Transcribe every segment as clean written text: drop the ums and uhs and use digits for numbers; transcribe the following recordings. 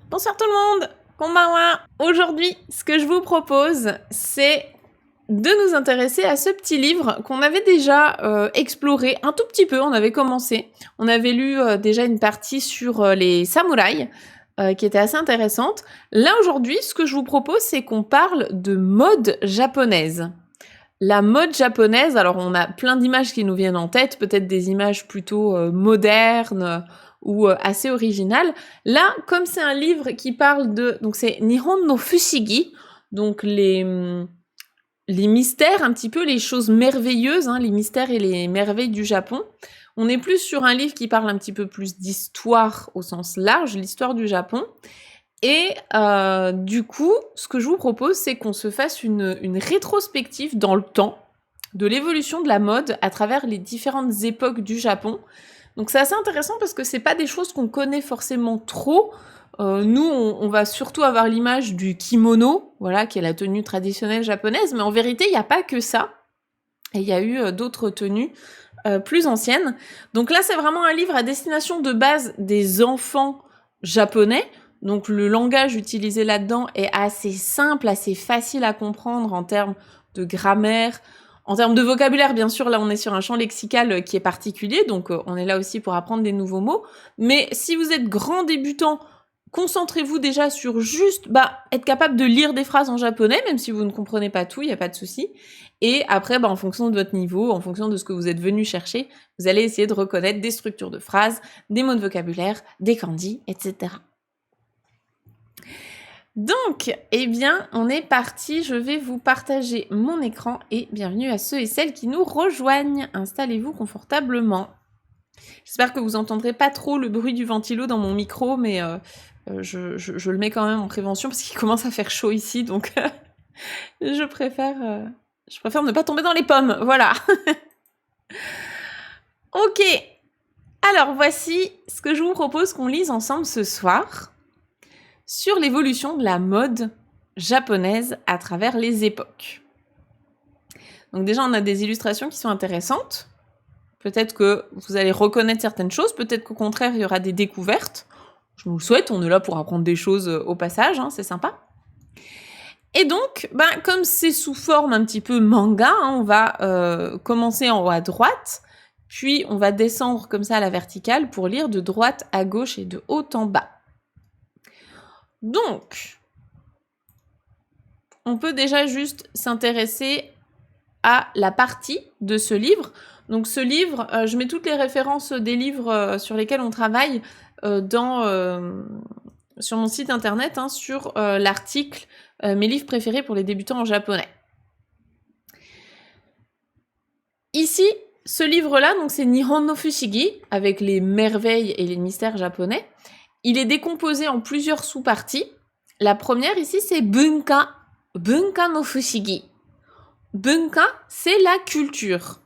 Bonsoir tout le monde, konbanwa. Aujourd'hui, ce que je vous propose, c'est de nous intéresser à ce petit livre qu'on avait déjà exploré un tout petit peu, on avait commencé. On avait lu déjà une partie sur les samouraïs, qui était assez intéressante. Là, aujourd'hui, ce que je vous propose, c'est qu'on parle de mode japonaise. La mode japonaise, alors on a plein d'images qui nous viennent en tête, peut-être des images plutôt modernes ou assez originales. Là, comme c'est un livre qui parle de... Donc c'est Nihon no Fushigi, donc les mystères, un petit peu les choses merveilleuses, hein, les mystères et les merveilles du Japon. On est plus sur un livre qui parle un petit peu plus d'histoire au sens large, l'histoire du Japon. Et du coup, ce que je vous propose, c'est qu'on se fasse une rétrospective dans le temps de l'évolution de la mode à travers les différentes époques du Japon. Donc c'est assez intéressant parce que c'est pas des choses qu'on connaît forcément trop. Nous, on va surtout avoir l'image du kimono, voilà, qui est la tenue traditionnelle japonaise, mais en vérité, il n'y a pas que ça. Et il y a eu d'autres tenues plus anciennes. Donc là, c'est vraiment un livre à destination de base des enfants japonais. Donc le langage utilisé là-dedans est assez simple, assez facile à comprendre en termes de grammaire, en termes de vocabulaire. Bien sûr, là on est sur un champ lexical qui est particulier, donc on est là aussi pour apprendre des nouveaux mots. Mais si vous êtes grand débutant, concentrez-vous déjà sur juste être capable de lire des phrases en japonais, même si vous ne comprenez pas tout, il n'y a pas de souci. Et après, en fonction de votre niveau, en fonction de ce que vous êtes venu chercher, vous allez essayer de reconnaître des structures de phrases, des mots de vocabulaire, des kanji, etc. Donc, on est parti. Je vais vous partager mon écran et bienvenue à ceux et celles qui nous rejoignent. Installez-vous confortablement. J'espère que vous entendrez pas trop le bruit du ventilo dans mon micro, mais je le mets quand même en prévention parce qu'il commence à faire chaud ici, donc je préfère ne pas tomber dans les pommes. Voilà. Ok. Alors voici ce que je vous propose qu'on lise ensemble ce soir sur l'évolution de la mode japonaise à travers les époques. Donc déjà, on a des illustrations qui sont intéressantes. Peut-être que vous allez reconnaître certaines choses, peut-être qu'au contraire, il y aura des découvertes. Je nous le souhaite, on est là pour apprendre des choses au passage, hein, c'est sympa. Et donc, comme c'est sous forme un petit peu manga, hein, on va commencer en haut à droite, puis on va descendre comme ça à la verticale pour lire de droite à gauche et de haut en bas. Donc, on peut déjà juste s'intéresser à la partie de ce livre. Donc ce livre, je mets toutes les références des livres sur lesquels on travaille sur mon site internet, hein, sur l'article « Mes livres préférés pour les débutants en japonais ». Ici, ce livre-là, donc c'est Nihon no Fushigi, avec les merveilles et les mystères japonais. Il est décomposé en plusieurs sous-parties. La première ici, c'est Bunka, Bunka no Fushigi. Bunka, c'est la culture.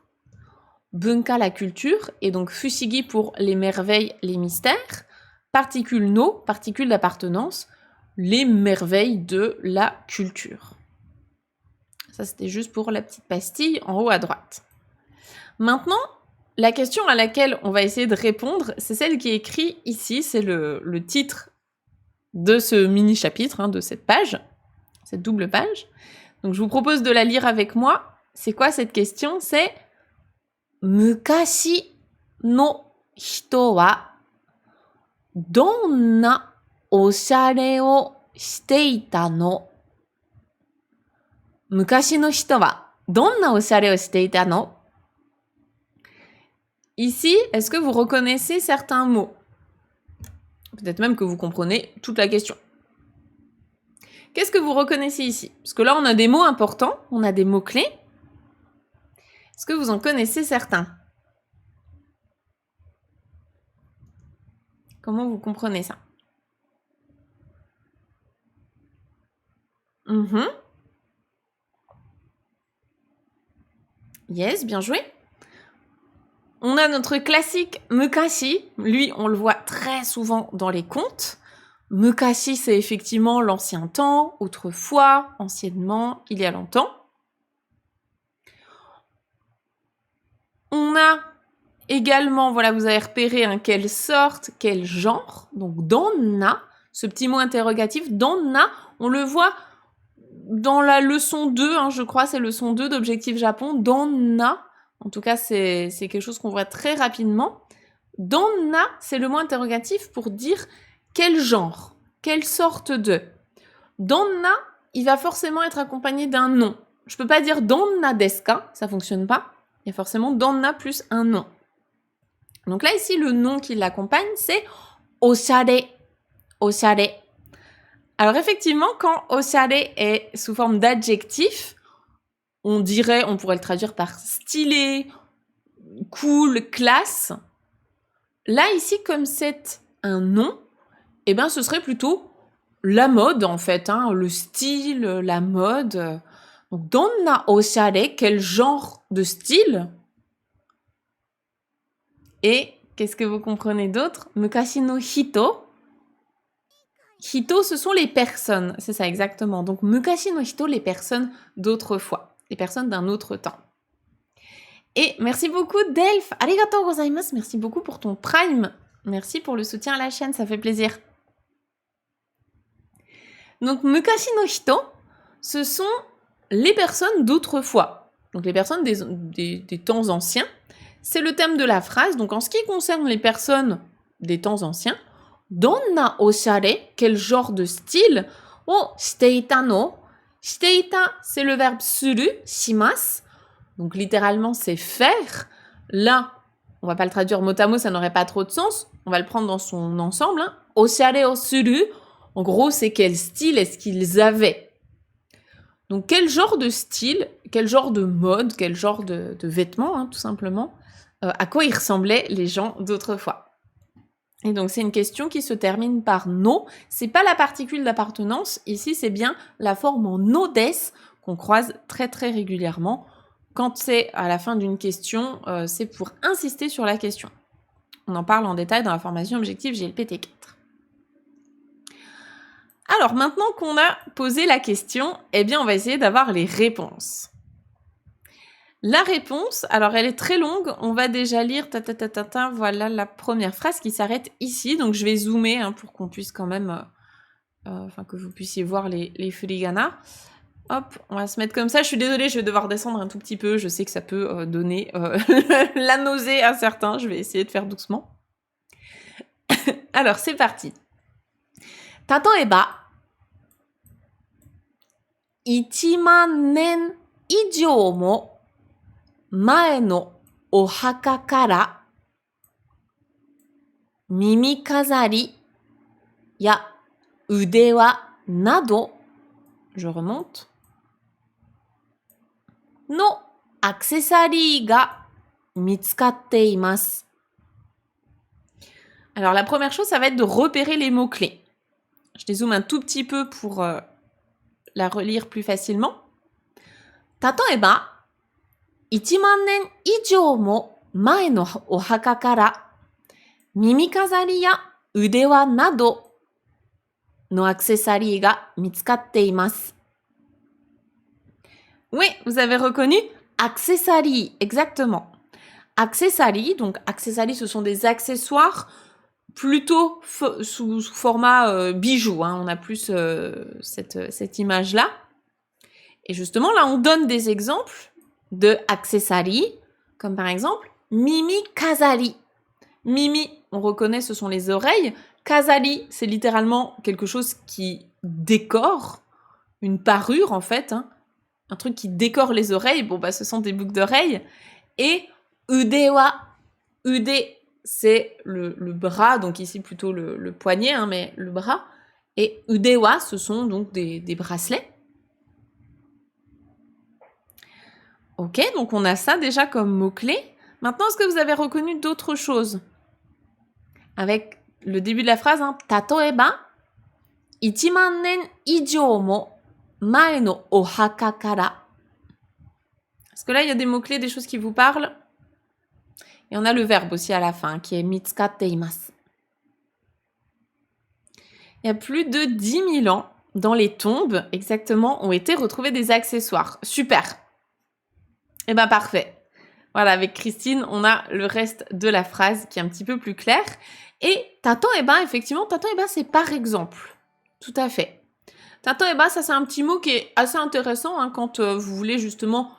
Bunka, la culture, et donc Fushigi pour les merveilles, les mystères. Particule no, particule d'appartenance, les merveilles de la culture. Ça, c'était juste pour la petite pastille en haut à droite. Maintenant, la question à laquelle on va essayer de répondre, c'est celle qui est écrite ici, c'est le titre de ce mini-chapitre, hein, de cette page, cette double page. Donc je vous propose de la lire avec moi. C'est quoi cette question? C'est Mukashi no hito wa donna oshare o shiteita no? Mukashi no hito wa donna oshare o shiteita no? Ici, est-ce que vous reconnaissez certains mots? Peut-être même que vous comprenez toute la question. Qu'est-ce que vous reconnaissez ici? Parce que là, on a des mots importants, on a des mots-clés. Est-ce que vous en connaissez certains? Comment vous comprenez ça? Yes, bien joué. On a notre classique Mukashi. Lui, on le voit très souvent dans les contes. Mukashi, c'est effectivement l'ancien temps, autrefois, anciennement, il y a longtemps. On a également, voilà, vous avez repéré quelle sorte, quel genre. Donc, donna, ce petit mot interrogatif. Donna, on le voit dans la leçon 2, hein, je crois, c'est leçon 2 d'Objectif Japon. Donna, en tout cas, c'est quelque chose qu'on voit très rapidement. Donna, c'est le mot interrogatif pour dire quel genre, quelle sorte de. Donna, il va forcément être accompagné d'un nom. Je peux pas dire Donna desu ka, ça fonctionne pas. Il y a forcément Donna plus un nom. Donc là, ici, le nom qui l'accompagne, c'est Oshare. Oshare. Alors effectivement, quand Oshare est sous forme d'adjectif, on pourrait le traduire par stylé, cool, classe. Là, ici, comme c'est un nom, eh ben, ce serait plutôt la mode, en fait, hein, le style, la mode. Donc, Donna Oshare, quel genre de style? Et qu'est-ce que vous comprenez d'autre? Mukashi no hito. Hito, ce sont les personnes, c'est ça exactement. Donc, Mukashi no hito, les personnes d'autrefois, les personnes d'un autre temps. Et merci beaucoup, Delph. Arigatou gozaimasu. Merci beaucoup pour ton Prime. Merci pour le soutien à la chaîne, ça fait plaisir. Donc, Mukashi no hito, ce sont les personnes d'autrefois. Donc, les personnes des temps anciens. C'est le thème de la phrase. Donc, en ce qui concerne les personnes des temps anciens, Donna oshare, quel genre de style? O shiteita no. Shiteita, c'est le verbe suru, shimasu. Donc, littéralement, c'est faire. Là, on va pas le traduire mot à mot, ça n'aurait pas trop de sens. On va le prendre dans son ensemble. Hein. Oshare o suru. En gros, c'est quel style est-ce qu'ils avaient? Donc, quel genre de style, quel genre de mode, quel genre de vêtements, hein, tout simplement, à quoi ils ressemblaient les gens d'autrefois? Et donc, c'est une question qui se termine par no. C'est pas la particule d'appartenance. Ici, c'est bien la forme en no des qu'on croise très, très régulièrement. Quand c'est à la fin d'une question, c'est pour insister sur la question. On en parle en détail dans la formation Objectif GLPT4. Alors, maintenant qu'on a posé la question, eh bien, on va essayer d'avoir les réponses. La réponse, alors elle est très longue, on va déjà lire, voilà la première phrase qui s'arrête ici, donc je vais zoomer hein, pour qu'on puisse quand même, que vous puissiez voir les furigana. Hop, on va se mettre comme ça, je suis désolée, je vais devoir descendre un tout petit peu, je sais que ça peut donner la nausée à certains, je vais essayer de faire doucement. Alors, c'est parti. Tatoeba, 1,000,000 年以上も前のお墓から耳飾りや腕輪など、je remonte, のアクセサリーが見つかっています。Alors la première chose, ça va être de repérer les mots-clés. Je dézoome un tout petit peu pour la relire plus facilement. 例えば、1,000,000 年以上も前のお墓から耳飾りや腕輪などのアクセサリーが見つかっています。Oui, vous avez reconnu accessoires, exactement. Accessoires, donc accessoires, ce sont des accessoires plutôt sous format bijoux. Hein. On a plus cette image-là. Et justement, là, on donne des exemples de accessoires, comme par exemple Mimi Kazari. Mimi, on reconnaît, ce sont les oreilles. Kazari, c'est littéralement quelque chose qui décore, une parure en fait, hein. Un truc qui décore les oreilles. Bon, bah, ce sont des boucles d'oreilles. Et udewa, ude, c'est le bras, donc ici plutôt le poignet, hein, mais le bras. Et udewa, ce sont donc des bracelets. Ok, donc on a ça déjà comme mot-clé. Maintenant, est-ce que vous avez reconnu d'autres choses? Avec le début de la phrase, hein, Tatoeba, 1,000,000 年以上も前のお墓から. Est-ce que là, il y a des mots-clés, des choses qui vous parlent? Et on a le verbe aussi à la fin, qui est mitsukatteimasu. Il y a plus de 10 000 ans, dans les tombes, exactement, ont été retrouvés des accessoires. Super! Eh ben, parfait. Voilà, avec Christine, on a le reste de la phrase qui est un petit peu plus clair. Et tato-eba, effectivement, tato-eba, c'est par exemple. Tout à fait. Tato-eba, ça c'est un petit mot qui est assez intéressant hein, quand vous voulez justement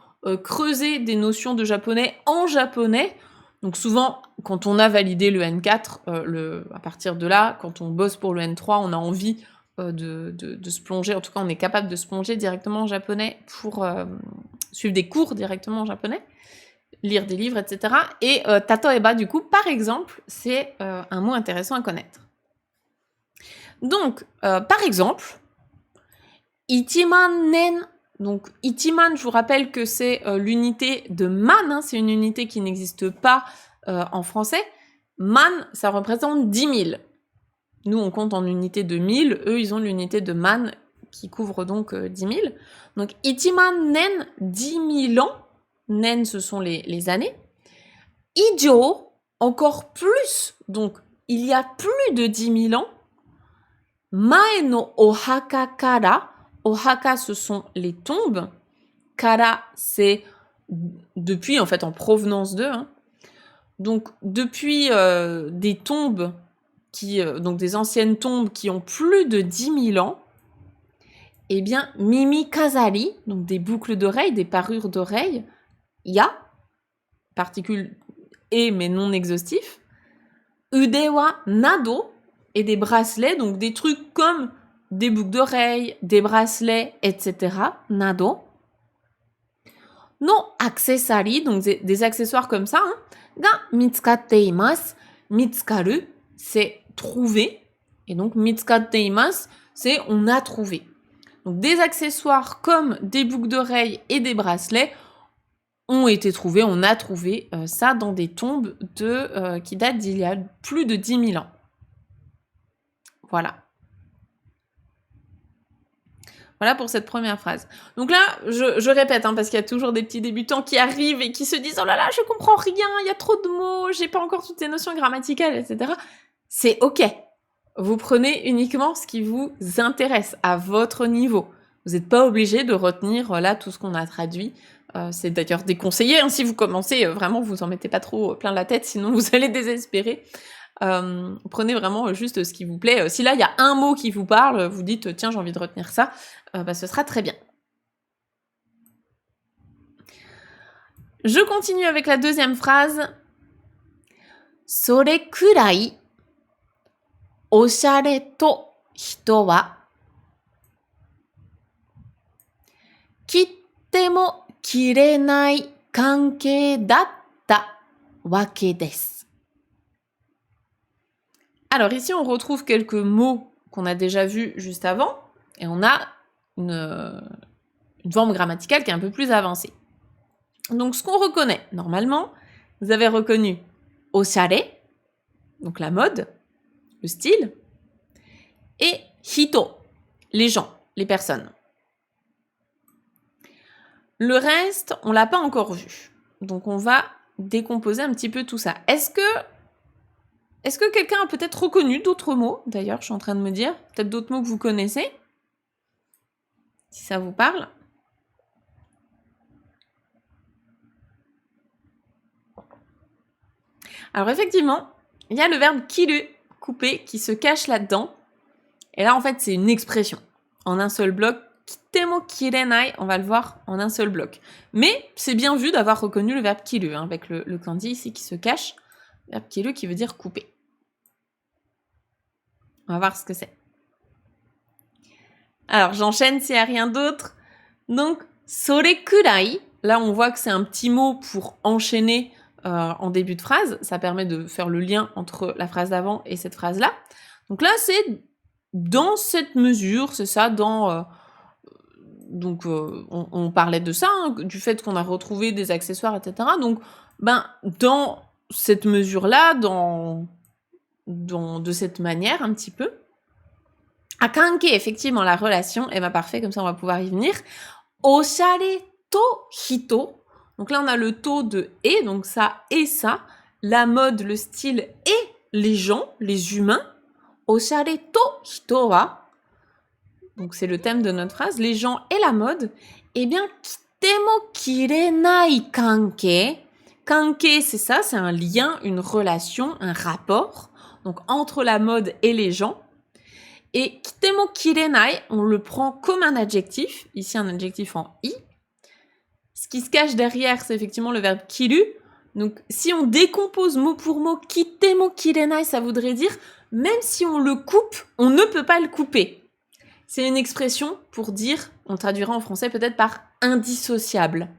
creuser des notions de japonais en japonais. Donc souvent, quand on a validé le N4, à partir de là, quand on bosse pour le N3, on a envie de se plonger, en tout cas on est capable de se plonger directement en japonais pour suivre des cours directement en japonais, lire des livres, etc. Et tato-eba, du coup, par exemple, c'est un mot intéressant à connaître. Donc, par exemple, ichiman nen. Donc, ichiman, je vous rappelle que c'est l'unité de man, hein, c'est une unité qui n'existe pas en français. Man, ça représente 10 000. Nous, on compte en unité de 1000, eux, ils ont l'unité de man qui couvre donc 10 000. Donc, ichiman nen, 10 000 ans. Nen, ce sont les années. Ijo, encore plus. Donc, il y a plus de 10 000 ans. Mae no ohaka kara. Ohaka, ce sont les tombes. Kara, c'est depuis, en fait, en provenance d'eux. Hein. Donc, depuis des tombes, donc des anciennes tombes qui ont plus de 10 000 ans, eh bien, mimi kazari, donc des boucles d'oreilles, des parures d'oreilles, ya, particule et mais non exhaustif, udewa nado, et des bracelets, donc des trucs comme des boucles d'oreilles, des bracelets, etc. Nado. No accessory, donc des accessoires comme ça, hein, ga mitsukatte imasu. Mitsukaru, c'est trouver. Et donc mitsukatte imasu, c'est on a trouvé. Donc des accessoires comme des boucles d'oreilles et des bracelets ont été trouvés, on a trouvé ça dans des tombes qui datent d'il y a plus de 10 000 ans. Voilà. Voilà pour cette première phrase. Donc là, je répète, hein, parce qu'il y a toujours des petits débutants qui arrivent et qui se disent « Oh là là, je comprends rien, il y a trop de mots, j'ai pas encore toutes les notions grammaticales, etc. » C'est OK. Vous prenez uniquement ce qui vous intéresse à votre niveau. Vous n'êtes pas obligé de retenir là tout ce qu'on a traduit. C'est d'ailleurs déconseillé. Hein, si vous commencez, vraiment, vous en mettez pas trop plein la tête, sinon vous allez désespérer. Prenez vraiment juste ce qui vous plaît. Si là, il y a un mot qui vous parle, vous dites « Tiens, j'ai envie de retenir ça », ce sera très bien. Je continue avec la deuxième phrase. « Sore kurai oshare to hito wa kittemo kirenai kankei datta wake desu » Alors ici, on retrouve quelques mots qu'on a déjà vus juste avant, et on a une forme grammaticale qui est un peu plus avancée. Donc ce qu'on reconnaît, normalement, vous avez reconnu oshare, donc la mode, le style, et hito, les gens, les personnes. Le reste, on l'a pas encore vu. Donc on va décomposer un petit peu tout ça. Est-ce que quelqu'un a peut-être reconnu d'autres mots? D'ailleurs, je suis en train de me dire, peut-être d'autres mots que vous connaissez, si ça vous parle. Alors effectivement, il y a le verbe kiru, couper, qui se cache là-dedans. Et là, en fait, c'est une expression en un seul bloc. Kitemo kirenai, on va le voir en un seul bloc. Mais c'est bien vu d'avoir reconnu le verbe kiru, hein, avec le kanji ici qui se cache. Le verbe kiru qui veut dire couper. On va voir ce que c'est. Alors, j'enchaîne s'il n'y a rien d'autre. Donc, sore kurai, là, on voit que c'est un petit mot pour enchaîner en début de phrase. Ça permet de faire le lien entre la phrase d'avant et cette phrase-là. Donc là, c'est dans cette mesure, c'est ça, on parlait de ça, hein, du fait qu'on a retrouvé des accessoires, etc. Donc, dans cette mesure-là, de cette manière, un petit peu. Akanke, effectivement, la relation, parfait, comme ça on va pouvoir y venir. Oshare to hito. Donc là, on a le to de et, donc ça et ça. La mode, le style et les gens, les humains. Oshare to hito wa. Donc c'est le thème de notre phrase. Les gens et la mode. Eh bien, kitemo kirenai kanke. Kanke, c'est ça, c'est un lien, une relation, un rapport, donc entre la mode et les gens. Et kitemo kirenai, on le prend comme un adjectif, ici un adjectif en i. Ce qui se cache derrière, c'est effectivement le verbe kiru. Donc, si on décompose mot pour mot, kitemo kirenai, ça voudrait dire, même si on le coupe, on ne peut pas le couper. C'est une expression pour dire, on traduira en français peut-être par indissociable.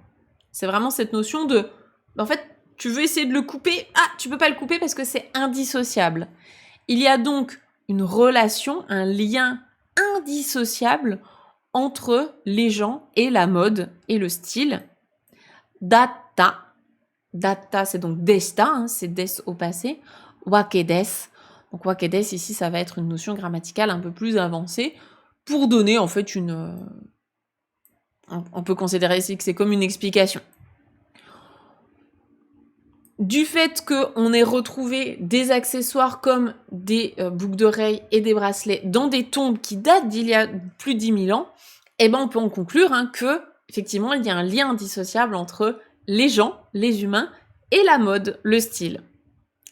C'est vraiment cette notion de, en fait, tu veux essayer de le couper, tu peux pas le couper parce que c'est indissociable. Il y a donc une relation, un lien indissociable entre les gens et la mode et le style. Datta, datta c'est donc desta, c'est des au passé. Wakedes, donc wakedes ici ça va être une notion grammaticale un peu plus avancée pour donner en fait on peut considérer ici que c'est comme une explication. Du fait qu'on ait retrouvé des accessoires comme des boucles d'oreilles et des bracelets dans des tombes qui datent d'il y a plus de 10 000 ans, on peut en conclure que effectivement il y a un lien indissociable entre les gens, les humains, et la mode, le style.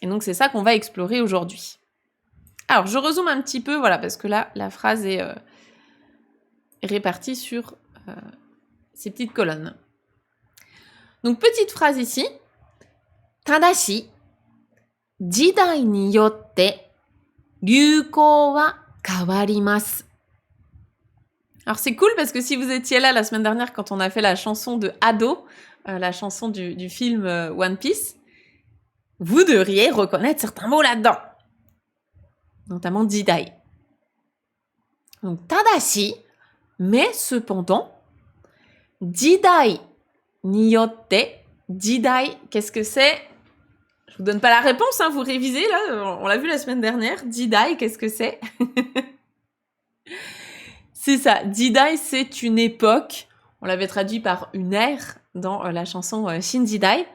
Et donc c'est ça qu'on va explorer aujourd'hui. Alors je résume un petit peu, voilà, parce que là la phrase est répartie sur ces petites colonnes. Donc petite phrase ici. Tadashi, jidai ni yotte, ryūkō wa kawarimasu. Alors c'est cool parce que si vous étiez là la semaine dernière quand on a fait la chanson de Ado, la chanson du film One Piece, vous devriez reconnaître certains mots là-dedans. Notamment jidai. Donc tadashi, mais cependant, jidai ni yotte, jidai, qu'est-ce que c'est ? Je vous donne pas la réponse, vous révisez, là, on l'a vu la semaine dernière. Jidai, qu'est-ce que c'est ? C'est ça, Jidai, c'est une époque. On l'avait traduit par une ère dans la chanson Shinjidai,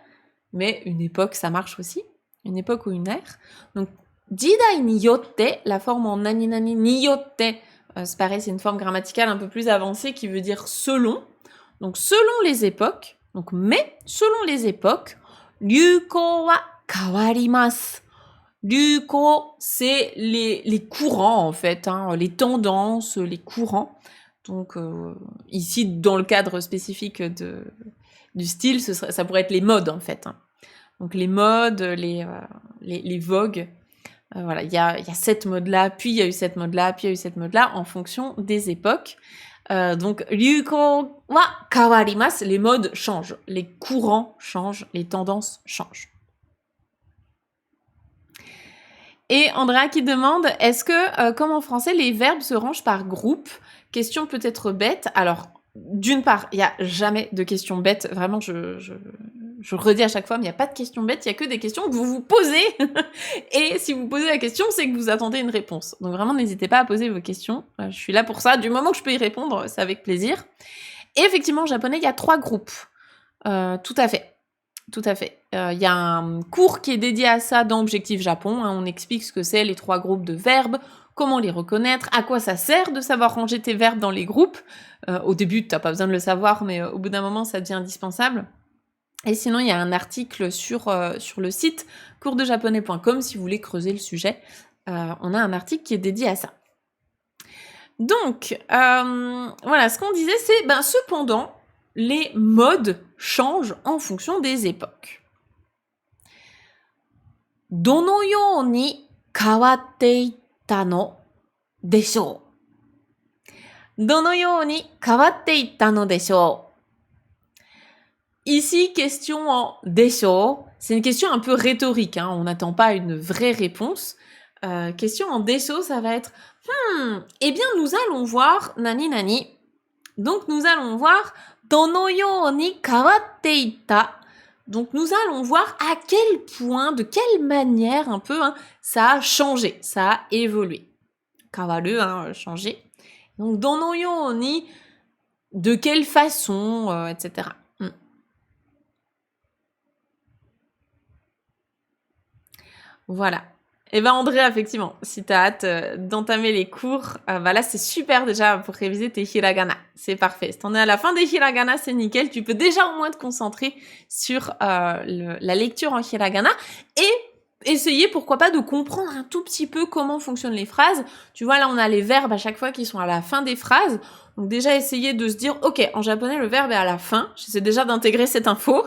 mais une époque, ça marche aussi. Une époque ou une ère. Donc, Jidai ni yotte, la forme en nani nani ni yotte, c'est pareil, c'est une forme grammaticale un peu plus avancée qui veut dire selon. Donc, selon les époques, donc mais selon les époques, ryūkō wa kawarimasu. Ryūkō, c'est les courants en fait, les tendances, les courants. Donc ici, dans le cadre spécifique du style, ça pourrait être les modes en fait. Donc les modes, les vogues. Voilà, il y a cette mode-là, puis il y a eu cette mode-là, puis il y a eu cette mode-là, en fonction des époques. Donc ryūkō wa kawarimasu, les modes changent, les courants changent, les tendances changent. Et Andrea qui demande, est-ce que, comme en français, les verbes se rangent par groupe ? Question peut-être bête. Alors, d'une part, il n'y a jamais de questions bêtes. Vraiment, je redis à chaque fois, mais il n'y a pas de questions bêtes, il n'y a que des questions que vous vous posez. Et si vous posez la question, c'est que vous attendez une réponse. Donc vraiment, n'hésitez pas à poser vos questions. Je suis là pour ça. Du moment que je peux y répondre, c'est avec plaisir. Et effectivement, en japonais, il y a 3 groupes. Tout à fait. Tout à fait. Il y a un cours qui est dédié à ça dans Objectif Japon. On explique ce que c'est les 3 groupes de verbes, comment les reconnaître, à quoi ça sert de savoir ranger tes verbes dans les groupes. Au début, t'as pas besoin de le savoir, mais au bout d'un moment, ça devient indispensable. Et sinon, il y a un article sur le site coursdejaponais.com si vous voulez creuser le sujet. On a un article qui est dédié à ça. Donc, voilà, ce qu'on disait, c'est, cependant, les modes changent en fonction des époques. Dono you ni kawatte itta no deshou? Dono you ni kawatte itta no deshou? Ici, question en deshou. C'est une question un peu rhétorique, on n'attend pas une vraie réponse. Question en deshou, ça va être eh bien, nous allons voir nani nani. Donc, nous allons voir dono you ni kawatte itta. Donc, nous allons voir à quel point, de quelle manière, un peu, ça a changé, ça a évolué. Kawaru, changer. Donc, dono you ni, de quelle façon, etc. Voilà. Eh ben Andrea, effectivement, si t'as hâte d'entamer les cours, bah là c'est super déjà pour réviser tes hiragana. C'est parfait. Si t'en es à la fin des hiragana, c'est nickel. Tu peux déjà au moins te concentrer sur la lecture en hiragana et essayer, pourquoi pas, de comprendre un tout petit peu comment fonctionnent les phrases. Tu vois, là on a les verbes à chaque fois qui sont à la fin des phrases. Donc déjà essayer de se dire, ok, en japonais le verbe est à la fin. J'essaie déjà d'intégrer cette info.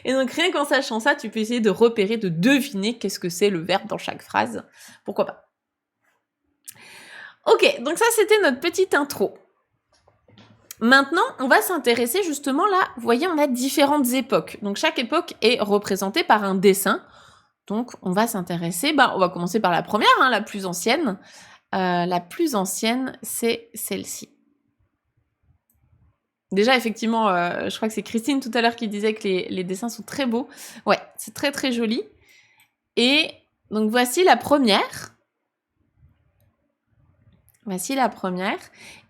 Et donc rien qu'en sachant ça, tu peux essayer de repérer, de deviner qu'est-ce que c'est le verbe dans chaque phrase. Pourquoi pas. Ok, donc ça c'était notre petite intro. Maintenant, on va s'intéresser justement là, vous voyez, on a différentes époques. Donc chaque époque est représentée par un dessin. Donc on va s'intéresser, on va commencer par la première, la plus ancienne. La plus ancienne, c'est celle-ci. Déjà, effectivement, je crois que c'est Christine tout à l'heure qui disait que les dessins sont très beaux. Ouais, c'est très très joli. Et donc voici la première. Voici la première.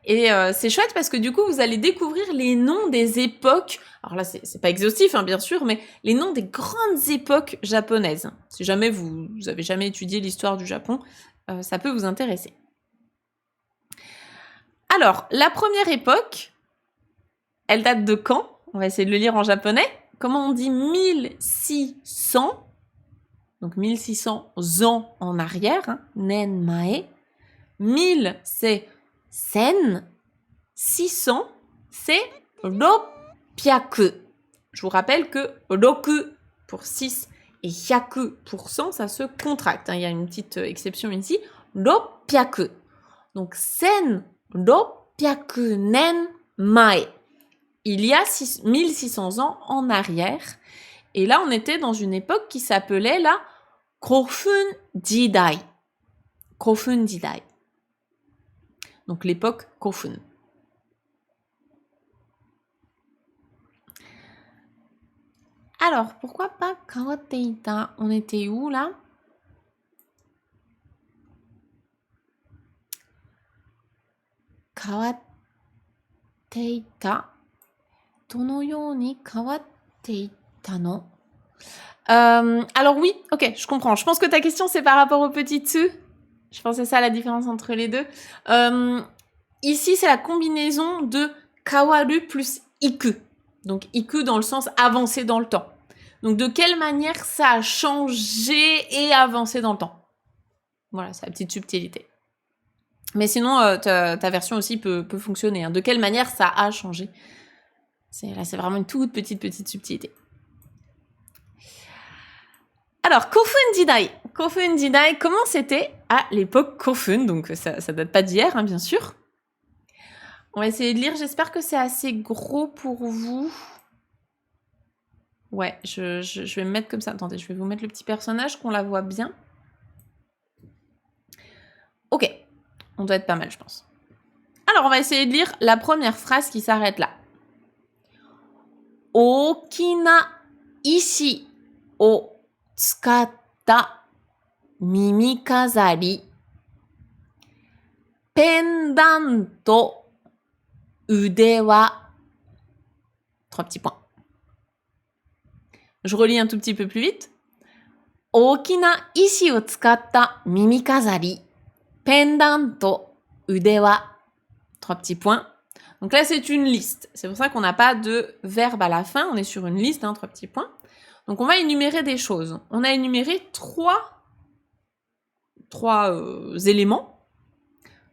Et c'est chouette parce que du coup, vous allez découvrir les noms des époques. Alors là, c'est pas exhaustif, bien sûr, mais les noms des grandes époques japonaises. Si jamais vous avez jamais étudié l'histoire du Japon, ça peut vous intéresser. Alors, la première époque, elle date de quand? On va essayer de le lire en japonais. Comment on dit 1600? Donc 1600 ans en arrière, nen mae. 1000, c'est sen. 600, c'est ropyaku. Je vous rappelle que roku pour 6 et hyaku pour 100, ça se contracte. Il y a une petite exception ici. Ropyaku. Donc sen ropyaku nen mae. Il y a 1600 ans en arrière. Et là, on était dans une époque qui s'appelait la Kofun Jidai. Kofun Jidai. Donc l'époque Kofun. Alors, pourquoi pas kawateita? On était où là? Kawateita. Tono you ni kawateita no? Alors oui, ok, je comprends. Je pense que ta question c'est par rapport au petit tsu. Je pense que c'est ça la différence entre les deux. Ici, c'est la combinaison de kawaru plus iku. Donc iku dans le sens avancer dans le temps. Donc de quelle manière ça a changé et avancé dans le temps. Voilà, c'est la petite subtilité. Mais sinon, ta version aussi peut fonctionner. De quelle manière ça a changé. Là, c'est vraiment une toute petite subtilité. Alors, Kofun Jidai. Kofun Jidai, comment c'était à l'époque Kofun? Donc, ça date pas d'hier, bien sûr. On va essayer de lire. J'espère que c'est assez gros pour vous. Ouais, je vais me mettre comme ça. Attendez, je vais vous mettre le petit personnage, qu'on la voit bien. Ok, on doit être pas mal, je pense. Alors, on va essayer de lire la première phrase qui s'arrête là. Okina ishi o tsukatta mimikazari pendanto ude wa. 3 petits points. Je relis un tout petit peu plus vite. Okina ishi o tsukatta mimikazari pendanto ude wa. 3 petits points. Donc là, c'est une liste. C'est pour ça qu'on n'a pas de verbe à la fin. On est sur une liste, 3 petits points. Donc on va énumérer des choses. On a énuméré trois éléments.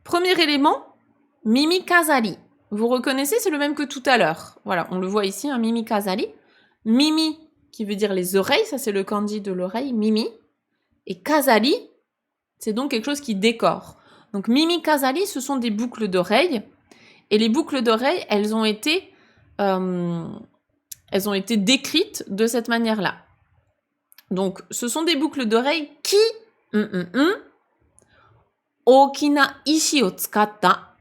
Premier élément, mimikazari. Vous reconnaissez, c'est le même que tout à l'heure. Voilà, on le voit ici, mimikazari. Mimi, qui veut dire les oreilles, ça c'est le kanji de l'oreille, mimi. Et kazari, c'est donc quelque chose qui décore. Donc mimikazari, ce sont des boucles d'oreilles. Et les boucles d'oreilles, elles ont été décrites de cette manière-là. Donc, ce sont des boucles d'oreilles qui okina ishi o tsukatta.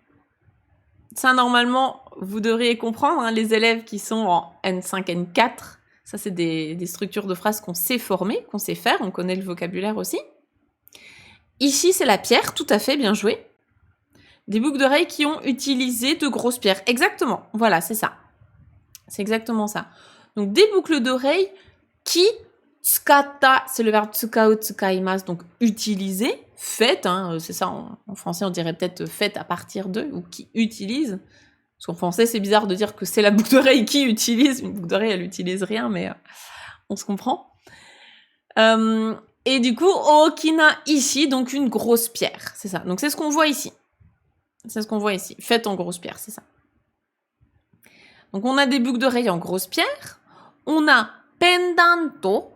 Ça, normalement, vous devriez comprendre, les élèves qui sont en N5, N4. Ça, c'est des structures de phrases qu'on sait former, qu'on sait faire. On connaît le vocabulaire aussi. Ishi, c'est la pierre. Tout à fait, bien joué. Des boucles d'oreilles qui ont utilisé de grosses pierres. Exactement. Voilà, c'est ça. C'est exactement ça. Donc, des boucles d'oreilles qui Tsukata, c'est le verbe tsukau, tsukaimasu, donc utiliser. Faites, hein, c'est ça, en français on dirait peut-être faites à partir de, ou qui utilise. Parce qu'en français c'est bizarre de dire que c'est la boucle d'oreille qui utilise. Une boucle d'oreille elle utilise rien, mais on se comprend. Et du coup, okina ishi, donc une grosse pierre, c'est ça. Donc c'est ce qu'on voit ici. C'est ce qu'on voit ici. Faite en grosse pierre, c'est ça. Donc on a des boucles d'oreilles en grosse pierre. On a pendanto.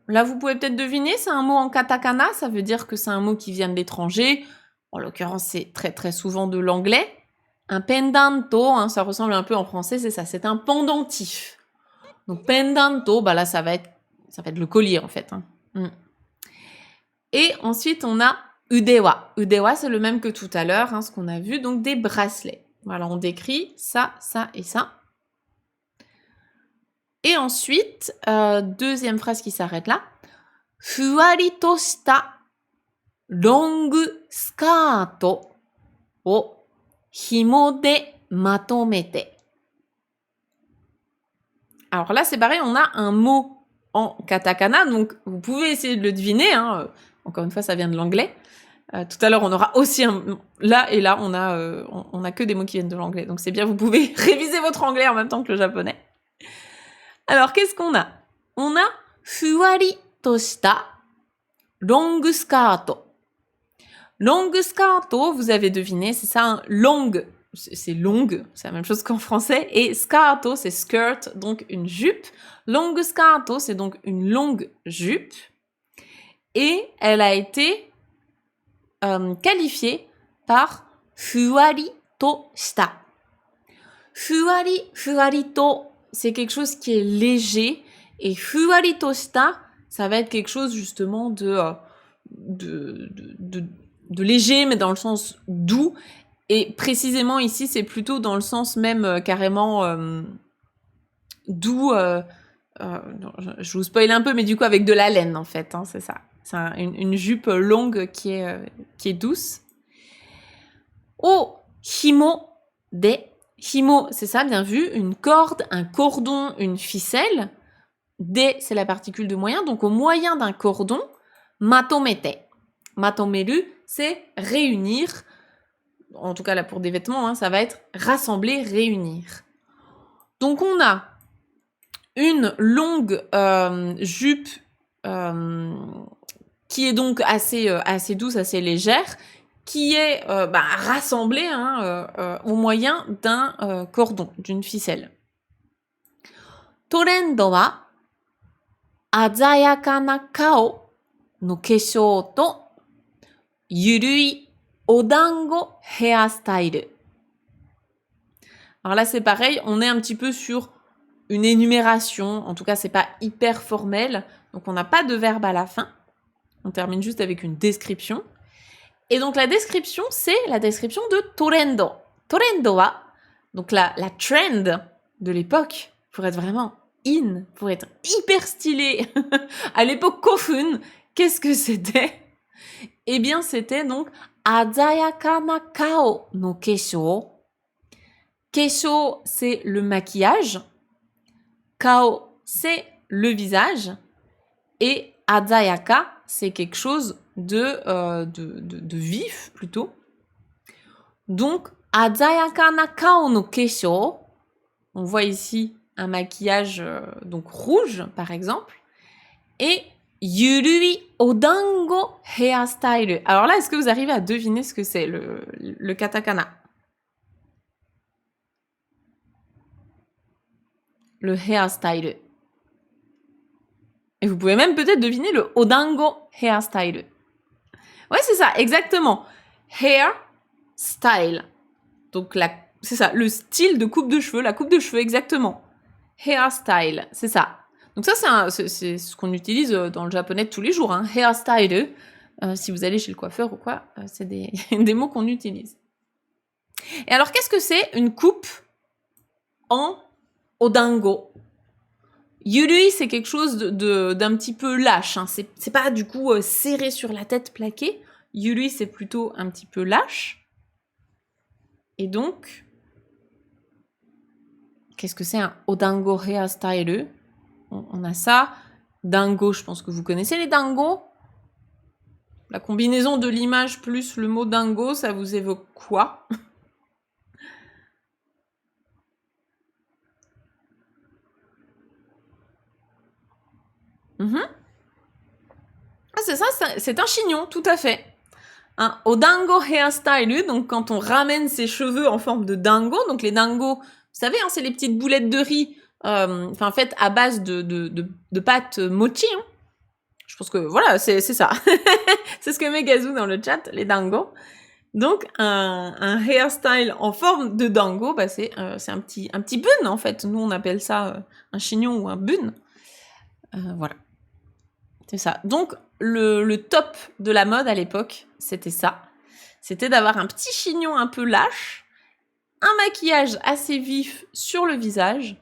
Là, vous pouvez peut-être deviner, c'est un mot en katakana. Ça veut dire que c'est un mot qui vient de l'étranger. En l'occurrence, c'est très très souvent de l'anglais. Un pendanto, hein, ça ressemble un peu en français, c'est ça. C'est un pendentif. Donc pendanto, bah là, ça va être le collier en fait. Hein. Et ensuite, on a udewa. Udewa, c'est le même que tout à l'heure, hein, ce qu'on a vu, donc des bracelets. Voilà, on décrit ça, ça et ça. Et ensuite, deuxième phrase qui s'arrête là. Fuwari to shita longu skirto o himo de matomete. Alors là, c'est pareil, on a un mot en katakana, donc vous pouvez essayer de le deviner. Hein. Encore une fois, ça vient de l'anglais. Tout à l'heure, on aura aussi un... Là et là, on a que des mots qui viennent de l'anglais. Donc c'est bien, vous pouvez réviser votre anglais en même temps que le japonais. Alors, qu'est-ce qu'on a? On a fuwari to shita long skirt. Long skirt, vous avez deviné, c'est ça, long, c'est longue, c'est la même chose qu'en français, et skirto, c'est skirt, donc une jupe. Long skirto, c'est donc une longue jupe, et elle a été qualifiée par fuwari to shita. Fuwari to, c'est quelque chose qui est léger, et fuwari to shita, ça va être quelque chose justement de léger, mais dans le sens doux. Et précisément ici, c'est plutôt dans le sens même carrément doux. Je vous spoil un peu, mais du coup avec de la laine en fait, hein, c'est ça. C'est une jupe longue qui est douce. O himo de. Himo, c'est ça, bien vu, une corde, un cordon, une ficelle. De, c'est la particule de moyen, donc au moyen d'un cordon, matomete. Matomeru, c'est réunir. En tout cas, là, pour des vêtements, hein, ça va être rassembler, réunir. Donc, on a une longue jupe qui est donc assez douce, assez légère, qui est rassemblée au moyen d'un cordon, d'une ficelle. Torendo wa azayaka na kao no keshou to yurui odango hairstyle. Alors là, c'est pareil, on est un petit peu sur une énumération. En tout cas, c'est pas hyper formel. Donc, on n'a pas de verbe à la fin. On termine juste avec une description. Et donc, la description, c'est la description de Torendo. Torendo wa, donc la trend de l'époque, pour être vraiment in, pour être hyper stylé. À l'époque Kofun, qu'est-ce que c'était? Eh bien, c'était donc Azayaka na kao no keshou. Keshou, c'est le maquillage. Kao, c'est le visage. Et Azayaka, c'est quelque chose de vif, plutôt. Donc, Azayaka na kao no keshou. On voit ici un maquillage donc rouge, par exemple. Et Yurui Odango Hairstyle. Alors là, est-ce que vous arrivez à deviner ce que c'est, le katakana? Le hairstyle. Et vous pouvez même peut-être deviner le Odango Hairstyle. Ouais, c'est ça, exactement. Hairstyle. Donc, c'est ça, le style de coupe de cheveux, la coupe de cheveux, exactement. Hairstyle, c'est ça. Donc ça, c'est ce qu'on utilise dans le japonais de tous les jours, hein. Hairstyle. Si vous allez chez le coiffeur ou quoi, c'est des mots qu'on utilise. Et alors, qu'est-ce que c'est une coupe en odango? Yurui, c'est quelque chose d'un petit peu lâche. Hein. C'est pas du coup serré sur la tête, plaqué. Yurui, c'est plutôt un petit peu lâche. Et donc, qu'est-ce que c'est un odango hairstyle? On a ça. Dingo, je pense que vous connaissez les dingos. La combinaison de l'image plus le mot dingo, ça vous évoque quoi? Mhm. Ah, c'est ça, c'est un chignon, tout à fait. Au dingo hairstyle, donc quand on ramène ses cheveux en forme de dingo, donc les dingos, vous savez, hein, c'est les petites boulettes de riz, faites à base de pâte mochi. Hein. Je pense que voilà, c'est ça. C'est ce que met Gazou dans le chat, les dingos. Donc un hairstyle en forme de dango, bah c'est un petit bun en fait. Nous on appelle ça un chignon ou un bun. Voilà, c'est ça. Donc le top de la mode à l'époque, c'était ça. C'était d'avoir un petit chignon un peu lâche, un maquillage assez vif sur le visage,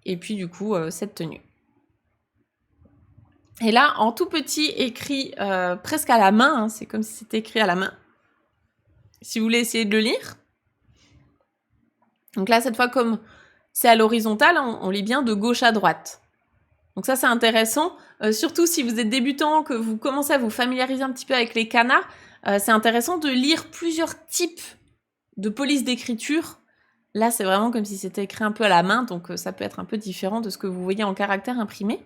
et puis du coup cette tenue. Et là, en tout petit, écrit presque à la main, hein, c'est comme si c'était écrit à la main. Si vous voulez essayer de le lire. Donc là, cette fois, comme c'est à l'horizontale, on lit bien de gauche à droite. Donc ça, c'est intéressant. Surtout si vous êtes débutant, que vous commencez à vous familiariser un petit peu avec les canards, c'est intéressant de lire plusieurs types de police d'écriture. Là, c'est vraiment comme si c'était écrit un peu à la main, donc ça peut être un peu différent de ce que vous voyez en caractère imprimé.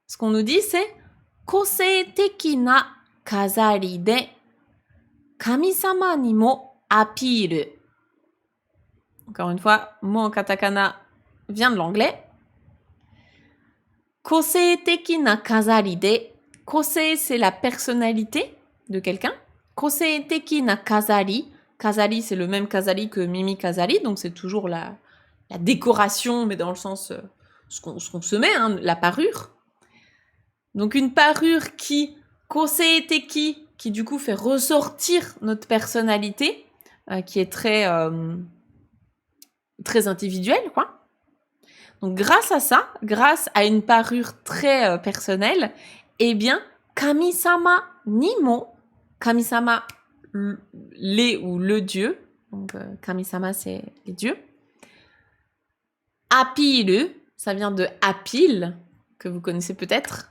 Ce qu'on nous dit, c'est « Kosei-teki na kazari de kami-sama ni mo apiiru ». Encore une fois, mot en katakana vient de l'anglais. Kosei-teki na kazari de. Kosei, c'est la personnalité de quelqu'un. Kosei-teki na kazari. Kazari, c'est le même kazari que Mimi Kazari, donc c'est toujours la décoration, mais dans le sens ce qu'on se met, hein, la parure. Donc une parure qui, kosei-teki, qui du coup fait ressortir notre personnalité, qui est très individuelle, quoi. Donc grâce à ça, grâce à une parure très personnelle, eh bien, Kami-sama Nimo, Kami-sama, les ou le dieu, donc Kami-sama c'est les dieux, Apiru, ça vient de apile, que vous connaissez peut-être.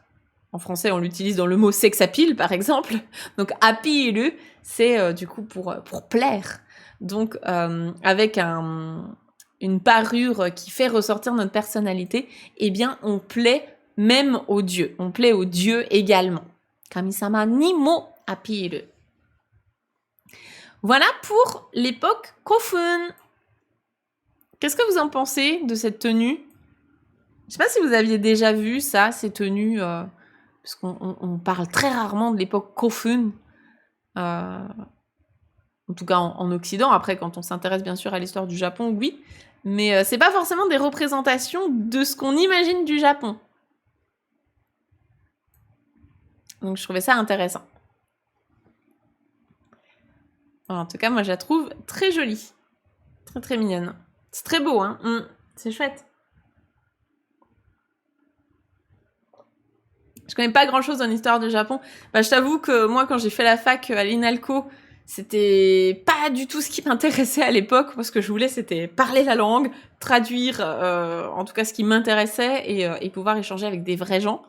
En français, on l'utilise dans le mot sex appeal, par exemple. Donc apiru, c'est du coup pour plaire. Donc avec une parure qui fait ressortir notre personnalité, eh bien, on plaît même aux dieux. On plaît aux dieux également. Kami-sama ni mo apiru. Voilà pour l'époque Kofun. Qu'est-ce que vous en pensez de cette tenue? Je sais pas si vous aviez déjà vu ça, ces tenues, parce qu'on parle très rarement de l'époque Kofun. En tout cas en Occident. Après, quand on s'intéresse bien sûr à l'histoire du Japon, oui. Mais c'est pas forcément des représentations de ce qu'on imagine du Japon. Donc je trouvais ça intéressant. Alors, en tout cas, moi je la trouve très jolie. Très très mignonne. C'est très beau, hein. C'est chouette. Je connais pas grand chose en histoire du Japon. Bah, je t'avoue que moi, quand j'ai fait la fac à l'INALCO, c'était pas du tout ce qui m'intéressait à l'époque. Moi, ce que je voulais, c'était parler la langue, traduire, en tout cas, ce qui m'intéressait et pouvoir échanger avec des vrais gens.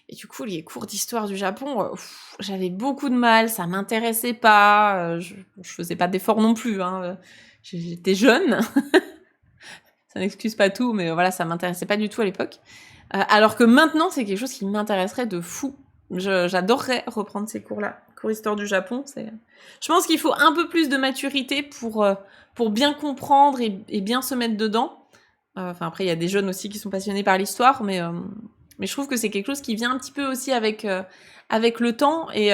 Et du coup, les cours d'histoire du Japon, j'avais beaucoup de mal, ça m'intéressait pas. Je faisais pas d'efforts non plus. Hein. J'étais jeune. Ça n'excuse pas tout, mais voilà, ça m'intéressait pas du tout à l'époque. Alors que maintenant, c'est quelque chose qui m'intéresserait de fou. J'adorerais reprendre ces cours-là. Cours d'histoire du Japon, c'est... Je pense qu'il faut un peu plus de maturité pour bien comprendre et bien se mettre dedans. Enfin, après, il y a des jeunes aussi qui sont passionnés par l'histoire, mais je trouve que c'est quelque chose qui vient un petit peu aussi avec le temps et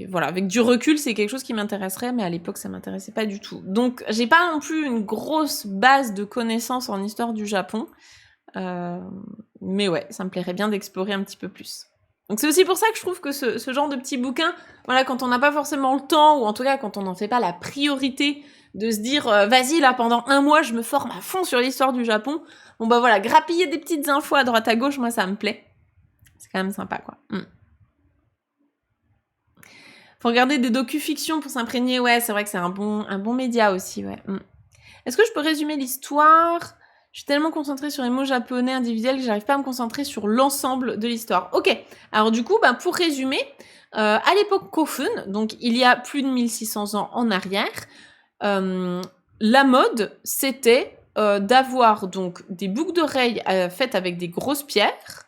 voilà, avec du recul, c'est quelque chose qui m'intéresserait, mais à l'époque, ça m'intéressait pas du tout. Donc, j'ai pas non plus une grosse base de connaissances en histoire du Japon. Mais ouais, ça me plairait bien d'explorer un petit peu plus. Donc c'est aussi pour ça que je trouve que ce genre de petits bouquins, voilà, quand on n'a pas forcément le temps, ou en tout cas quand on n'en fait pas la priorité de se dire vas-y là pendant un mois je me forme à fond sur l'histoire du Japon, bon bah voilà, grappiller des petites infos à droite à gauche, moi ça me plaît. C'est quand même sympa quoi. Faut regarder des docu-fictions pour s'imprégner, ouais, c'est vrai que c'est un bon média aussi, ouais. Est-ce que je peux résumer l'histoire? Je suis tellement concentrée sur les mots japonais individuels que j'arrive pas à me concentrer sur l'ensemble de l'histoire. Ok, alors du coup, pour résumer, à l'époque Kofun, donc il y a plus de 1600 ans en arrière, la mode, c'était d'avoir donc des boucles d'oreilles faites avec des grosses pierres,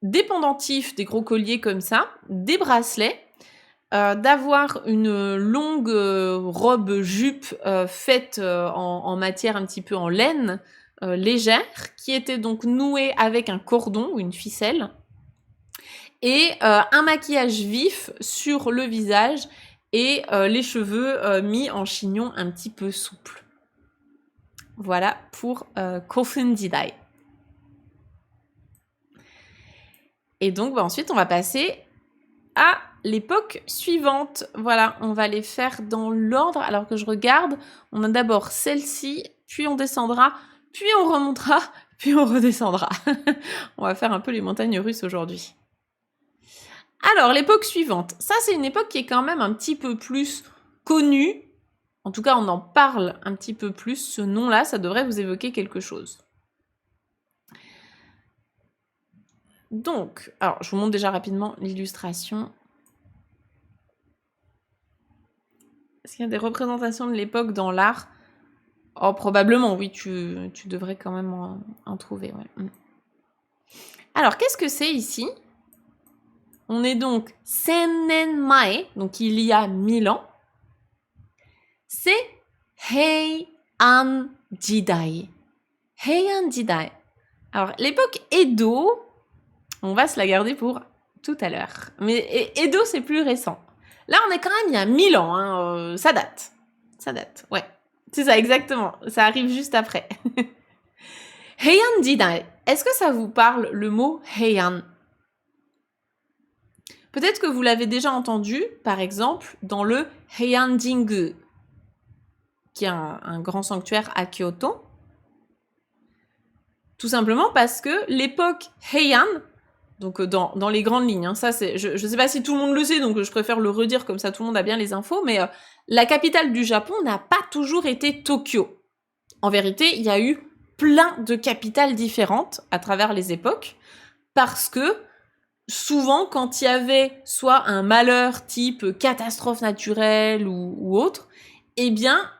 des pendentifs, des gros colliers comme ça, des bracelets, d'avoir une longue robe jupe faite en matière un petit peu en laine légère, qui était donc nouée avec un cordon ou une ficelle, et un maquillage vif sur le visage et les cheveux mis en chignon un petit peu souple. Voilà pour Kofun Jidai. Et donc ensuite on va passer à l'époque suivante. Voilà, on va les faire dans l'ordre alors que je regarde. On a d'abord celle-ci, puis on descendra, puis on remontera, puis on redescendra. On va faire un peu les montagnes russes aujourd'hui. Alors, l'époque suivante. Ça, c'est une époque qui est quand même un petit peu plus connue. En tout cas, on en parle un petit peu plus. Ce nom-là, ça devrait vous évoquer quelque chose. Donc, alors, je vous montre déjà rapidement l'illustration. Est-ce qu'il y a des représentations de l'époque dans l'art? Oh, probablement, oui, tu devrais quand même en trouver, ouais. Alors, qu'est-ce que c'est ici? On est donc Sennen Mae, donc il y a 1000 ans. C'est Heian Jidai. Heian Jidai. Alors, l'époque Edo, on va se la garder pour tout à l'heure. Mais Edo, c'est plus récent. Là, on est quand même il y a 1000 ans, hein, ça date. Ça date, ouais. C'est ça, exactement. Ça arrive juste après. Heian Jidai. Est-ce que ça vous parle, le mot Heian? Peut-être que vous l'avez déjà entendu, par exemple, dans le Heian Jingu, qui est un grand sanctuaire à Kyoto. Tout simplement parce que l'époque Heian, donc dans les grandes lignes, hein, ça c'est, je sais pas si tout le monde le sait, donc je préfère le redire comme ça tout le monde a bien les infos, mais la capitale du Japon n'a pas toujours été Tokyo. En vérité, il y a eu plein de capitales différentes à travers les époques, parce que souvent, quand il y avait soit un malheur type catastrophe naturelle ou autre, eh bien,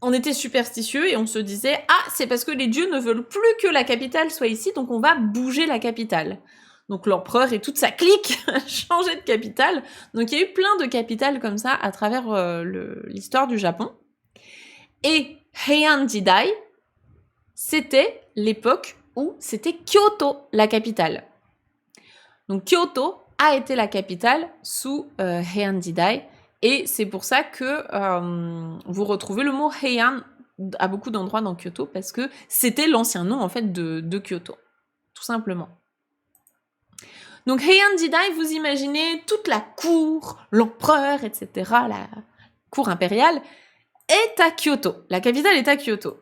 on était superstitieux et on se disait « Ah, c'est parce que les dieux ne veulent plus que la capitale soit ici, donc on va bouger la capitale. » Donc l'empereur et toute sa clique changeaient de capitale. Donc il y a eu plein de capitales comme ça à travers l'histoire du Japon. Et Heian Jidai, c'était l'époque où c'était Kyoto, la capitale. Donc Kyoto a été la capitale sous Heian Jidai, et c'est pour ça que vous retrouvez le mot Heian à beaucoup d'endroits dans Kyoto, parce que c'était l'ancien nom en fait de Kyoto, tout simplement. Donc Heian Jidai, vous imaginez toute la cour, l'empereur, etc., la cour impériale, est à Kyoto. La capitale est à Kyoto.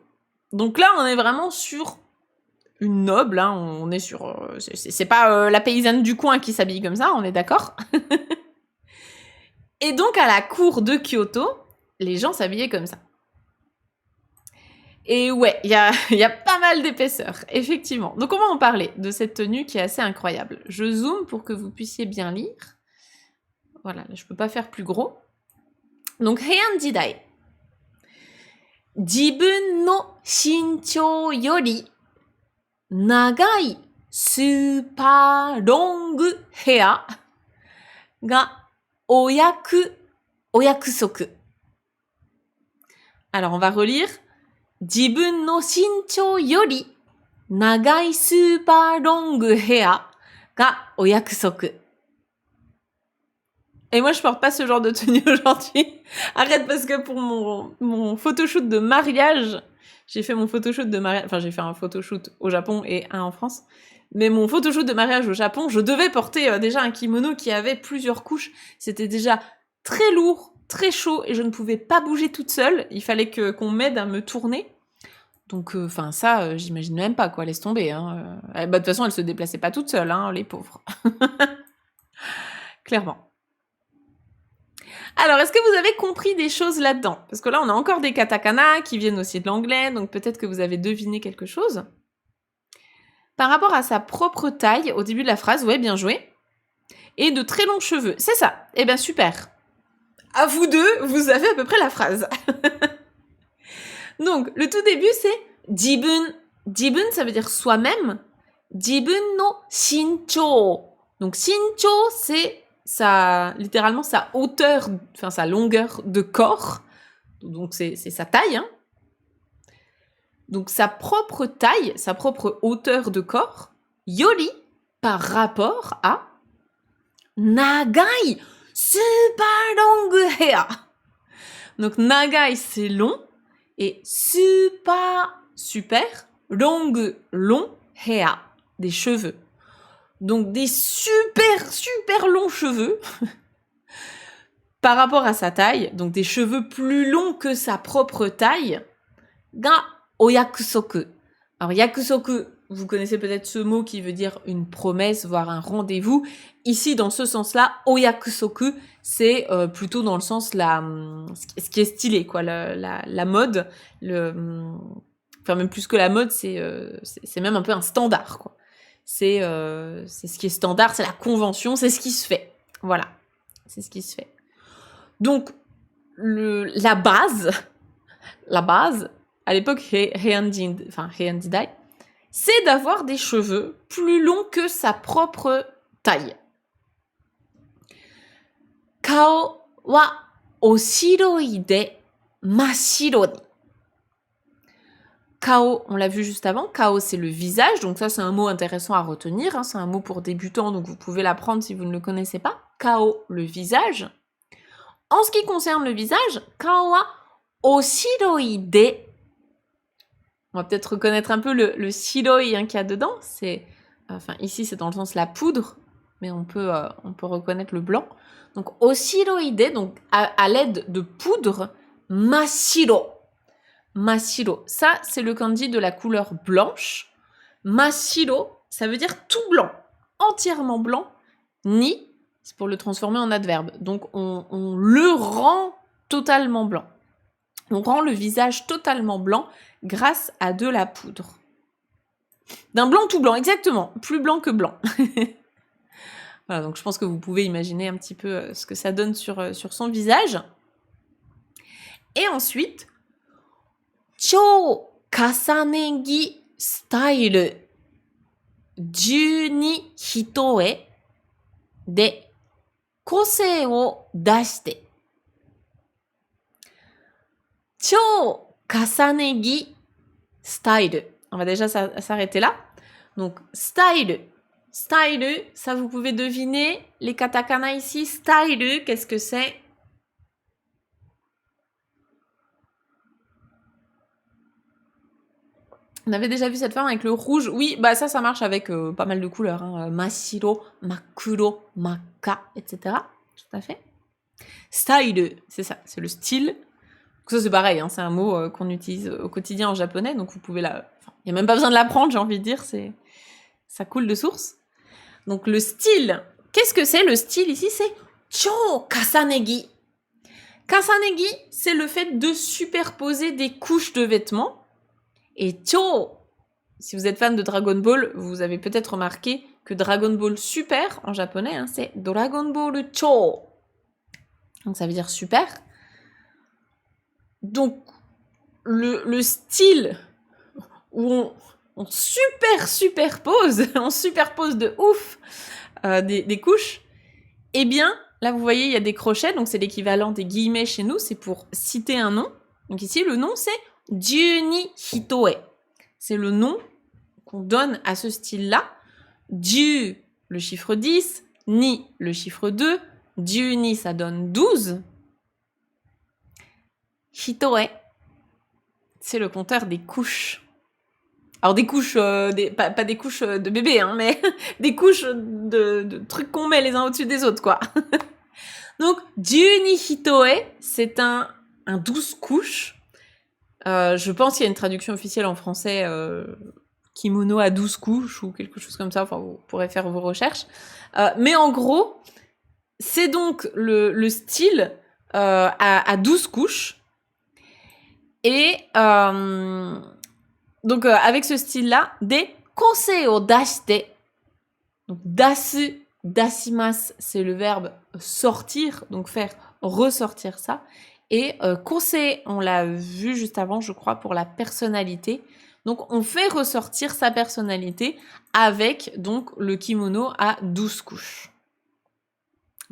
Donc là, on est vraiment sur une noble, hein, on est sur... c'est pas la paysanne du coin qui s'habille comme ça, on est d'accord. Et donc, à la cour de Kyoto, les gens s'habillaient comme ça. Et ouais, il y a pas mal d'épaisseur, effectivement. Donc, on va en parler de cette tenue qui est assez incroyable. Je zoome pour que vous puissiez bien lire. Voilà, je peux pas faire plus gros. Donc, Heian Jidai. Jibun no shinchou yori nagai super long hair ga oyakusoku. Alors, on va relire. Jibun no shinchou yori nagai super long hair ga oyakusoku. Et moi, je porte pas ce genre de tenue aujourd'hui. Arrête, parce que pour mon photoshoot de mariage, j'ai fait mon photoshoot de mariage, enfin, j'ai fait un photoshoot au Japon et un en France. Mais mon photoshoot de mariage au Japon, je devais porter déjà un kimono qui avait plusieurs couches. C'était déjà très lourd, très chaud, et je ne pouvais pas bouger toute seule. Il fallait qu'on m'aide à me tourner. Donc, ça, j'imagine même pas, quoi. Laisse tomber, hein. De toute façon, elle se déplaçait pas toute seule, hein, les pauvres. Clairement. Alors, est-ce que vous avez compris des choses là-dedans? Parce que là, on a encore des katakana qui viennent aussi de l'anglais, donc peut-être que vous avez deviné quelque chose. Par rapport à sa propre taille, au début de la phrase, ouais, bien joué. Et de très longs cheveux. C'est ça. Eh bien, super. À vous deux, vous avez à peu près la phrase. Donc, le tout début, c'est jibun. Jibun, ça veut dire soi-même. Jibun no shinchou. Donc, shinchou, c'est littéralement sa hauteur, enfin sa longueur de corps. Donc, c'est sa taille. Hein. Donc, sa propre taille, sa propre hauteur de corps, yori, par rapport à nagai, super long hair. Donc, nagai, c'est long. Et super, long, hair, des cheveux. Donc des super longs cheveux par rapport à sa taille, donc des cheveux plus longs que sa propre taille, ga oyakusoku. Alors yakusoku, vous connaissez peut-être ce mot qui veut dire une promesse, voire un rendez-vous. Ici, dans ce sens-là, oyakusoku, c'est plutôt dans le sens ce qui est stylé, quoi, la mode, enfin même plus que la mode, c'est même un peu un standard, quoi. C'est ce qui est standard, c'est la convention, c'est ce qui se fait. Voilà, c'est ce qui se fait. Donc la base, à l'époque Heian-jidai, c'est d'avoir des cheveux plus longs que sa propre taille. Kao wa oshiroi de mashiro ni. Kao, on l'a vu juste avant, kao c'est le visage, donc ça c'est un mot intéressant à retenir, hein, c'est un mot pour débutants, donc vous pouvez l'apprendre si vous ne le connaissez pas. Kao, le visage. En ce qui concerne le visage, kao wa oshiroi de. On va peut-être reconnaître un peu le shiroi hein, qu'il y a dedans, enfin ici c'est dans le sens la poudre, mais on peut reconnaître le blanc. Donc oshiroi de, donc à l'aide de poudre, mashiro. Mashiro, ça c'est le kanji de la couleur blanche. Mashiro, ça veut dire tout blanc, entièrement blanc. Ni, c'est pour le transformer en adverbe. Donc on le rend totalement blanc. On rend le visage totalement blanc grâce à de la poudre. D'un blanc tout blanc, exactement. Plus blanc que blanc. Voilà, donc je pense que vous pouvez imaginer un petit peu ce que ça donne sur son visage. Et ensuite, Chou kasanegi style 12 hitoe de kosei wo dashite. Chou kasanegi style. On va déjà s'arrêter là. Donc, style. Style, ça vous pouvez deviner. Les katakana ici, style, qu'est-ce que c'est? On avait déjà vu cette forme avec le rouge. Oui, bah ça marche avec pas mal de couleurs. Hein. Mashiro, makuro, maka, etc. Tout à fait. Style, c'est ça, c'est le style. Donc ça c'est pareil, hein, c'est un mot qu'on utilise au quotidien en japonais, donc vous pouvez il n'y a même pas besoin de l'apprendre, j'ai envie de dire, ça coule de source. Donc le style, qu'est-ce que c'est le style ici? C'est chou kasanegi. Kasanegi, c'est le fait de superposer des couches de vêtements. Et chou, si vous êtes fan de Dragon Ball, vous avez peut-être remarqué que Dragon Ball Super, en japonais, hein, c'est Dragon Ball chou. Donc ça veut dire super. Donc le style où on superpose, on superpose de ouf des couches, eh bien, là vous voyez, il y a des crochets, donc c'est l'équivalent des guillemets chez nous, c'est pour citer un nom. Donc ici, le nom c'est Juni Hitoe. C'est le nom qu'on donne à ce style-là. Ju, le chiffre 10, Ni, le chiffre 2, Juni, ça donne 12. Hitoe, c'est le compteur des couches. Alors des couches, pas des couches de bébé, hein, mais des couches de trucs qu'on met les uns au-dessus des autres, quoi. Donc, Juni Hitoe, c'est un 12 couches. Je pense qu'il y a une traduction officielle en français, kimono à 12 couches ou quelque chose comme ça, enfin vous pourrez faire vos recherches. Mais en gros, c'est donc le style à 12 couches. Et donc, avec ce style-là, des conseils au dashite. Donc, dasu, dasimasu, c'est le verbe sortir, donc faire ressortir ça. Et conseil, on l'a vu juste avant, je crois, pour la personnalité. Donc, on fait ressortir sa personnalité avec donc le kimono à 12 couches.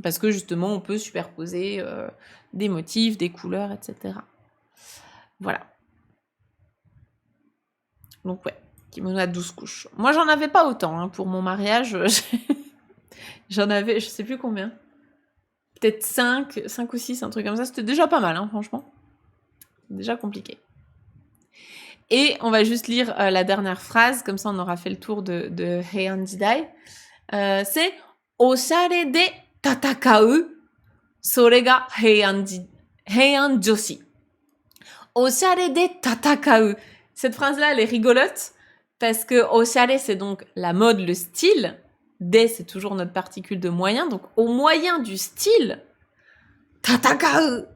Parce que justement, on peut superposer des motifs, des couleurs, etc. Voilà. Donc ouais, kimono à 12 couches. Moi, j'en avais pas autant. Hein. Pour mon mariage, j'en avais, je sais plus combien. Peut-être 5 ou 6, un truc comme ça. C'était déjà pas mal, hein, franchement. Déjà compliqué. Et on va juste lire la dernière phrase, comme ça on aura fait le tour de Heian Jidai. C'est « Oshare de tatakau, sore ga Heian Joshi ». Oshare de tatakau. Cette phrase-là, elle est rigolote, parce que oshare, c'est donc la mode, le style. De, c'est toujours notre particule de moyen. Donc, au moyen du style, tatakau.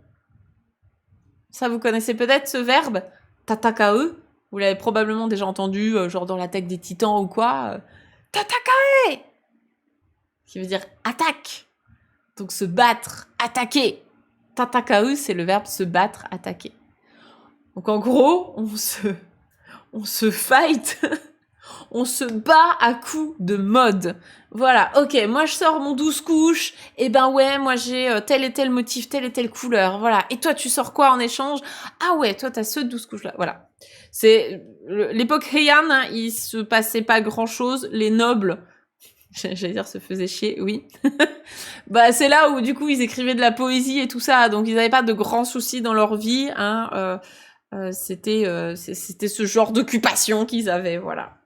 Ça, vous connaissez peut-être ce verbe, tatakau. Vous l'avez probablement déjà entendu, genre dans l'attaque des titans ou quoi. Tatakae, qui veut dire attaque. Donc se battre, attaquer. Tatakau, c'est le verbe se battre, attaquer. Donc en gros, on se fight, on se bat à coups de mode. Voilà, ok, moi je sors mon 12 couches, et ben ouais, moi j'ai tel et tel motif, telle et telle couleur, voilà. Et toi tu sors quoi en échange? Ah ouais, toi t'as ce 12 couches là, voilà. C'est l'époque Heian, hein, il se passait pas grand chose, les nobles, j'allais dire se faisaient chier, oui. Bah c'est là où du coup ils écrivaient de la poésie et tout ça, donc ils avaient pas de grands soucis dans leur vie, hein. C'était ce genre d'occupation qu'ils avaient, voilà.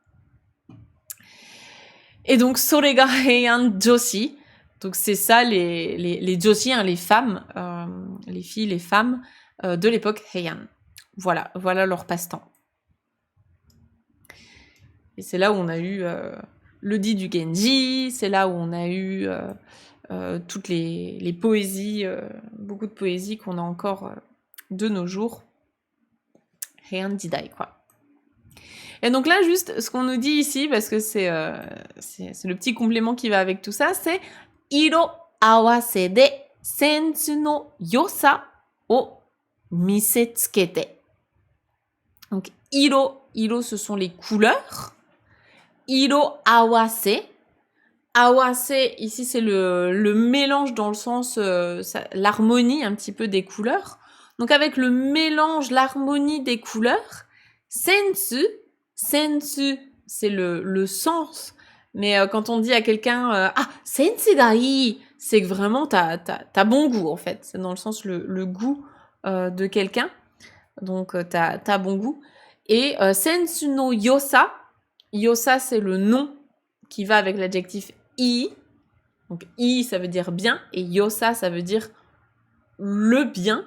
Et donc, Sorega Heian Joshi, donc c'est ça les Joshi, hein, les femmes, les filles, les femmes de l'époque Heian. Voilà leur passe-temps. Et c'est là où on a eu le dit du Genji, c'est là où on a eu toutes les poésies, beaucoup de poésies qu'on a encore de nos jours. Heian Jidai, quoi. Et donc là, juste, ce qu'on nous dit ici, parce que c'est le petit complément qui va avec tout ça, c'est « Iro awase de sensu no yosa o misetsukete ». Donc, iro, ce sont les couleurs. Iro awase. Awase, ici, c'est le mélange dans le sens, l'harmonie un petit peu des couleurs. Donc, avec le mélange, l'harmonie des couleurs, sensu, c'est le sens. Mais quand on dit à quelqu'un ah, sensu ga ii, c'est que vraiment t'as bon goût en fait. C'est dans le sens le goût de quelqu'un. Donc t'as bon goût. Et sensu no yosa, yosa c'est le nom qui va avec l'adjectif ii. Donc ii ça veut dire bien et yosa ça veut dire le bien.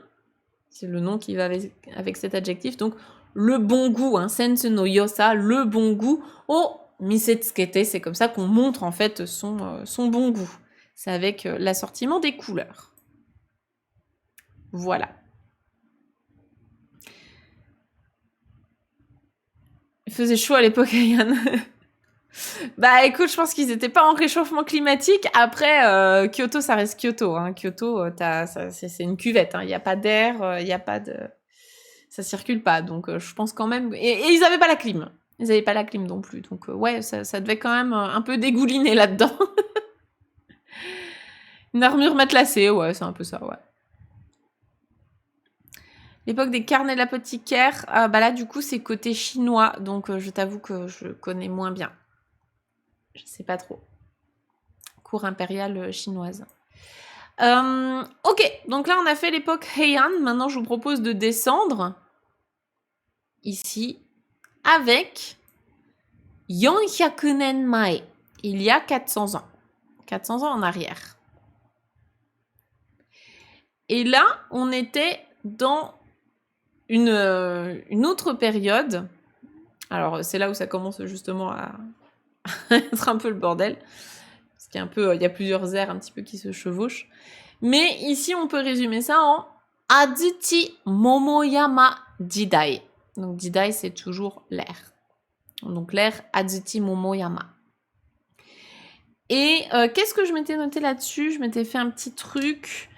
C'est le nom qui va avec cet adjectif. Donc le bon goût, hein, sensu no yosa, le bon goût, o misetsukete, c'est comme ça qu'on montre en fait son bon goût. C'est avec l'assortiment des couleurs. Voilà. Il faisait chaud à l'époque, Yann. Bah écoute, je pense qu'ils n'étaient pas en réchauffement climatique. Après, Kyoto, ça reste Kyoto. Hein. Kyoto, c'est une cuvette. Il n'y a pas d'air, il n'y a pas de... Ça circule pas, donc je pense quand même... Et ils avaient pas la clim. Ils avaient pas la clim non plus, donc ouais, ça devait quand même un peu dégouliner là-dedans. Une armure matelassée, ouais, c'est un peu ça, ouais. L'époque des carnets de l'apothicaire, bah là, du coup, c'est côté chinois, donc je t'avoue que je connais moins bien. Je sais pas trop. Cour impériale chinoise. Ok, donc là, on a fait l'époque Heian. Maintenant, je vous propose de descendre ici avec Yonhyakunen Mae, il y a 400 ans. 400 ans en arrière. Et là, on était dans une autre période. Alors, c'est là où ça commence justement à être un peu le bordel. Parce qu'il y a il y a plusieurs ères un petit peu qui se chevauchent. Mais ici, on peut résumer ça en Azuchi Momoyama Jidai. Donc, Jidai, c'est toujours l'ère. Donc, l'ère Azuchi Momoyama. Et qu'est-ce que je m'étais noté là-dessus? Je m'étais fait un petit truc.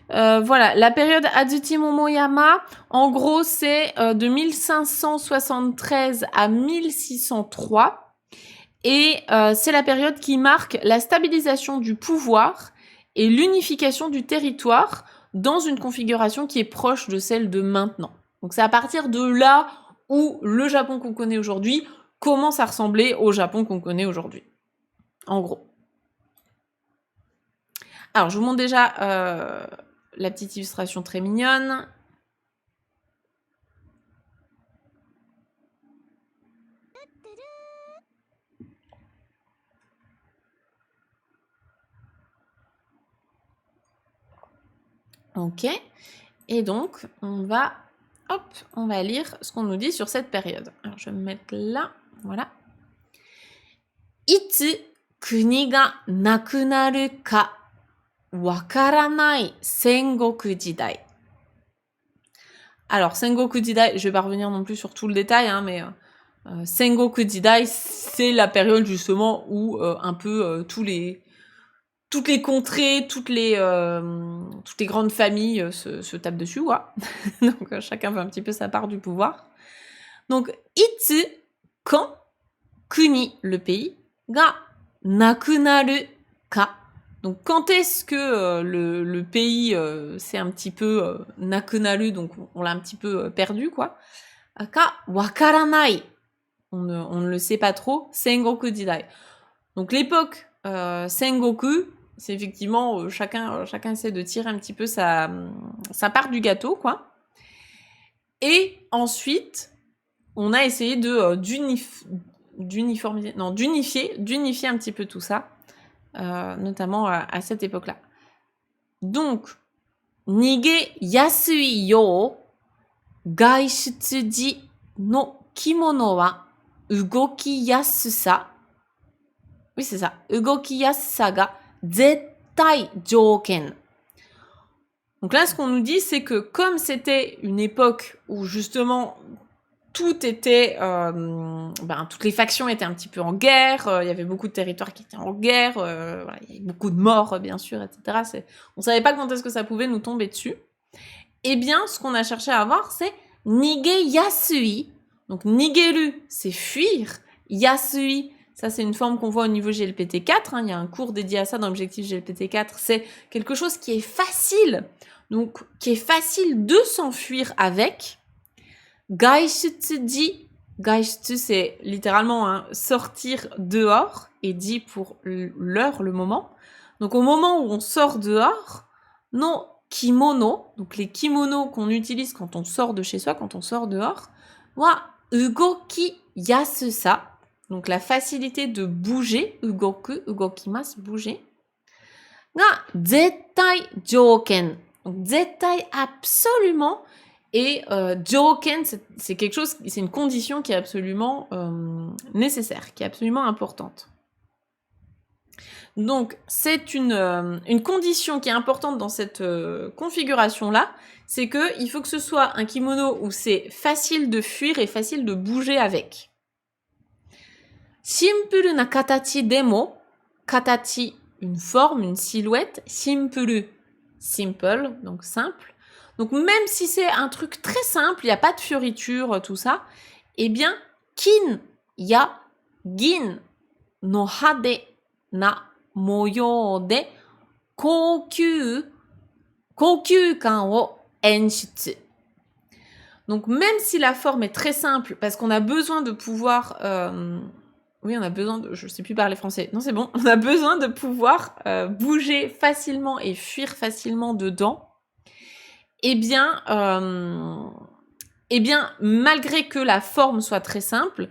Voilà, la période Azuchi Momoyama, en gros, c'est de 1573 à 1603. Et c'est la période qui marque la stabilisation du pouvoir et l'unification du territoire dans une configuration qui est proche de celle de maintenant. Donc c'est à partir de là où le Japon qu'on connaît aujourd'hui commence à ressembler au Japon qu'on connaît aujourd'hui. En gros. Alors je vous montre déjà la petite illustration très mignonne. Ok. Et donc, on va lire ce qu'on nous dit sur cette période. Alors, je vais me mettre là. Voilà. Itsu kuni ga nakunaru ka wakaranai Sengoku Jidai. Alors, Sengoku Jidai, je vais pas revenir non plus sur tout le détail, hein, mais Sengoku Jidai, c'est la période justement où un peu toutes les contrées, toutes les grandes familles se tapent dessus, quoi. Donc chacun veut un petit peu sa part du pouvoir. Donc itsu, quand, kuni, le pays, ga, nakunaru, ka. Donc quand est-ce que le pays c'est un petit peu nakunaru, donc on l'a un petit peu perdu, quoi. Ka, wakaranai. On ne le sait pas trop. Sengoku Jidai. Donc l'époque Sengoku, c'est effectivement chacun essaie de tirer un petit peu sa part du gâteau, quoi. Et ensuite, on a essayé de d'unifier un petit peu tout ça, notamment à cette époque-là. Donc, nige yasui yo gaishutsuji no kimono wa ugoki yasusa. Oui, c'est ça. Ugoki yasusa ga zettai jouken. Donc là, ce qu'on nous dit, c'est que comme c'était une époque où justement tout était, toutes les factions étaient un petit peu en guerre, il y avait beaucoup de territoires qui étaient en guerre, voilà, il y avait beaucoup de morts, bien sûr, etc. On savait pas quand est-ce que ça pouvait nous tomber dessus. Eh bien, ce qu'on a cherché à avoir, c'est nige yasui. Donc nigeru, c'est fuir. Yasui, ça c'est une forme qu'on voit au niveau GLPT4. Il y a un cours dédié à ça dans l'objectif GLPT4. C'est quelque chose qui est facile. Donc, qui est facile de s'enfuir avec. Gaishutsuji. Gaishutsu, c'est littéralement sortir dehors. Et dit pour l'heure, le moment. Donc, au moment où on sort dehors, non kimono, donc les kimonos qu'on utilise quand on sort de chez soi, quand on sort dehors, wa ugoki yasusa, donc la facilité de bouger, ugoku, ugokimasu, bouger, ga zettai jouken, donc zettai absolument, et jouken, c'est quelque chose, c'est une condition qui est absolument nécessaire, qui est absolument importante. Donc, c'est une condition qui est importante dans cette configuration-là, c'est qu'il faut que ce soit un kimono où c'est facile de fuir et facile de bouger avec. Simple na katachi demo, katachi, une forme, une silhouette, simple, simple, donc simple. Donc, même si c'est un truc très simple, il n'y a pas de fioriture, tout ça, eh bien, kin ya gin no hade na moyo de kokyū kan wo enshitsu. Donc même si la forme est très simple, parce qu'on a besoin de pouvoir... oui, on a besoin de... Je sais plus parler français. Non, c'est bon. On a besoin de pouvoir bouger facilement et fuir facilement dedans. Eh bien, malgré que la forme soit très simple,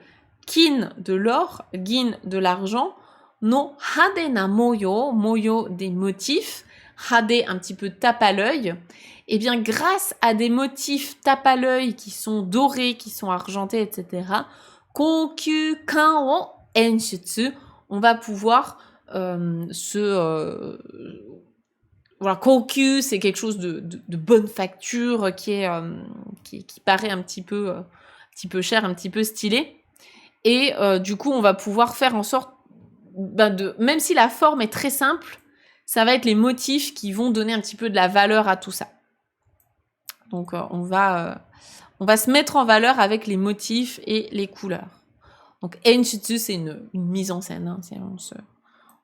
kin de l'or, gin de l'argent, no hade na moyo, moyo des motifs, hade un petit peu tape à l'œil, eh bien grâce à des motifs tape à l'œil qui sont dorés, qui sont argentés, etc., kokyū kan wo enshitsu, on va pouvoir voilà, Kokyu, c'est quelque chose de bonne facture qui paraît un petit peu cher, un petit peu stylé. Et du coup, on va pouvoir faire en sorte, même si la forme est très simple, ça va être les motifs qui vont donner un petit peu de la valeur à tout ça. Donc, on va se mettre en valeur avec les motifs et les couleurs. Donc, enshitsu, c'est une mise en scène. Hein,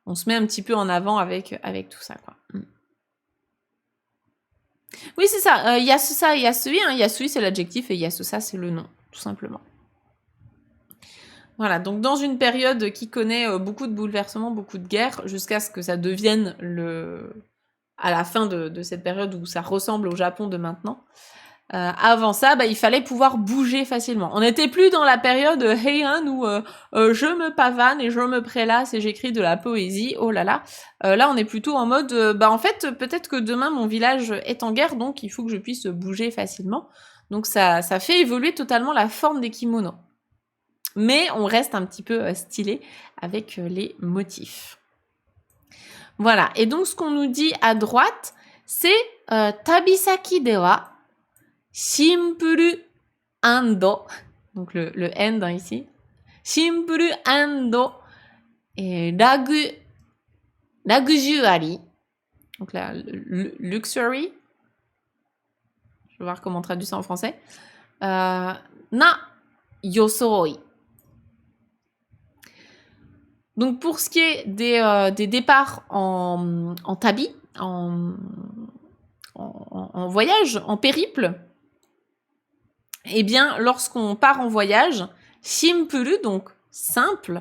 on se met un petit peu en avant avec tout ça, quoi. Oui, c'est ça. Yasusa et Yasui. Hein. Yasui, c'est l'adjectif et Yasusa, c'est le nom, tout simplement. Voilà, donc dans une période qui connaît beaucoup de bouleversements, beaucoup de guerres, jusqu'à ce que ça devienne à la fin de cette période où ça ressemble au Japon de maintenant. Avant ça, il fallait pouvoir bouger facilement. On n'était plus dans la période Heian où je me pavane et je me prélasse et j'écris de la poésie. Oh là là. Là, on est plutôt en mode, en fait, peut-être que demain mon village est en guerre, donc il faut que je puisse bouger facilement. Donc ça fait évoluer totalement la forme des kimonos. Mais on reste un petit peu stylé avec les motifs. Voilà. Et donc, ce qu'on nous dit à droite, c'est Tabisaki dewa Shimpuru ando. Donc, le end hein, ici. Shimpuru ando luxury. Donc, là, luxury. Je vais voir comment on traduit ça en français. Na yosoi. Donc, pour ce qui est des départs en tabi, en voyage, en périple, eh bien, lorsqu'on part en voyage, shimpuru, donc simple,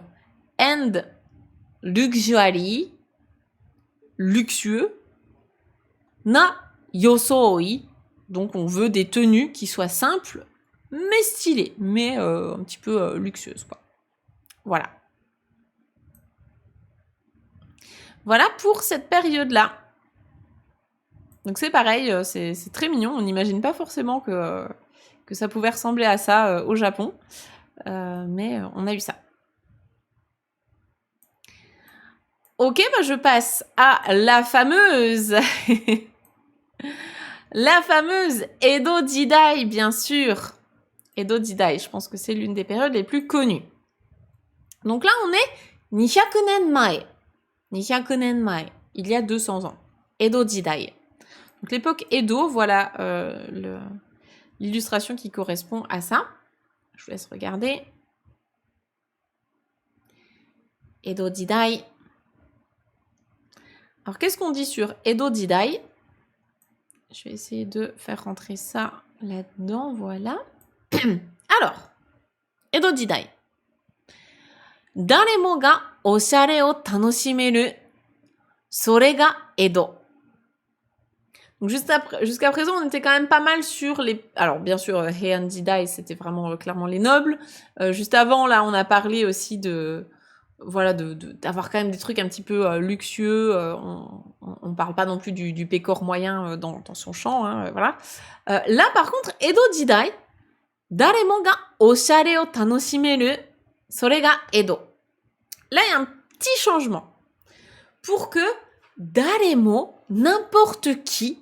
and luxury, luxueux, na yosoi, donc on veut des tenues qui soient simples, mais stylées, mais un petit peu luxueuses, quoi. Voilà. Voilà pour cette période-là. Donc c'est pareil, c'est très mignon. On n'imagine pas forcément que ça pouvait ressembler à ça au Japon. Mais on a eu ça. Ok, je passe à la fameuse... la fameuse Edo Jidai, bien sûr. Edo Jidai, je pense que c'est l'une des périodes les plus connues. Donc là, on est 200 nen mae. 200 nen mae, il y a 200 ans. Edo Jidai. Donc l'époque Edo, voilà l'illustration qui correspond à ça. Je vous laisse regarder. Edo Jidai. Alors qu'est-ce qu'on dit sur Edo Jidai? Je vais essayer de faire rentrer ça là-dedans, voilà. Alors, Edo Jidai. Daremo ga oshare o tanoshimeru, sore ga Edo. Donc jusqu'à présent, on était quand même pas mal sur les... Alors bien sûr, Heian Jidai, c'était vraiment clairement les nobles. Juste avant, là, on a parlé aussi d'avoir quand même des trucs un petit peu luxueux. On parle pas non plus du pécor moyen dans son champ, hein, voilà. Là, par contre, Edo Jidai, daremo ga oshare o tanoshimeru, sore ga Edo. Là, il y a un petit changement. Pour que daremo, n'importe qui,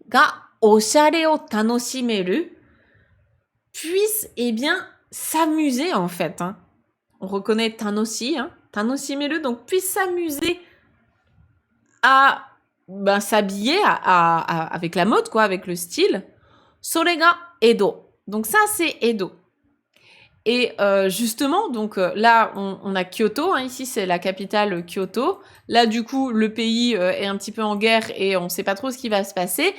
ga oshare o tanoshimeru, puisse, s'amuser, en fait. Hein. On reconnaît tanoshi, hein, tanoshimeru, donc puisse s'amuser à s'habiller avec la mode, quoi, avec le style. Sore ga Edo. Donc ça, c'est Edo. Et justement, donc là, on a Kyoto, hein, ici c'est la capitale Kyoto. Là, du coup, le pays est un petit peu en guerre et on ne sait pas trop ce qui va se passer.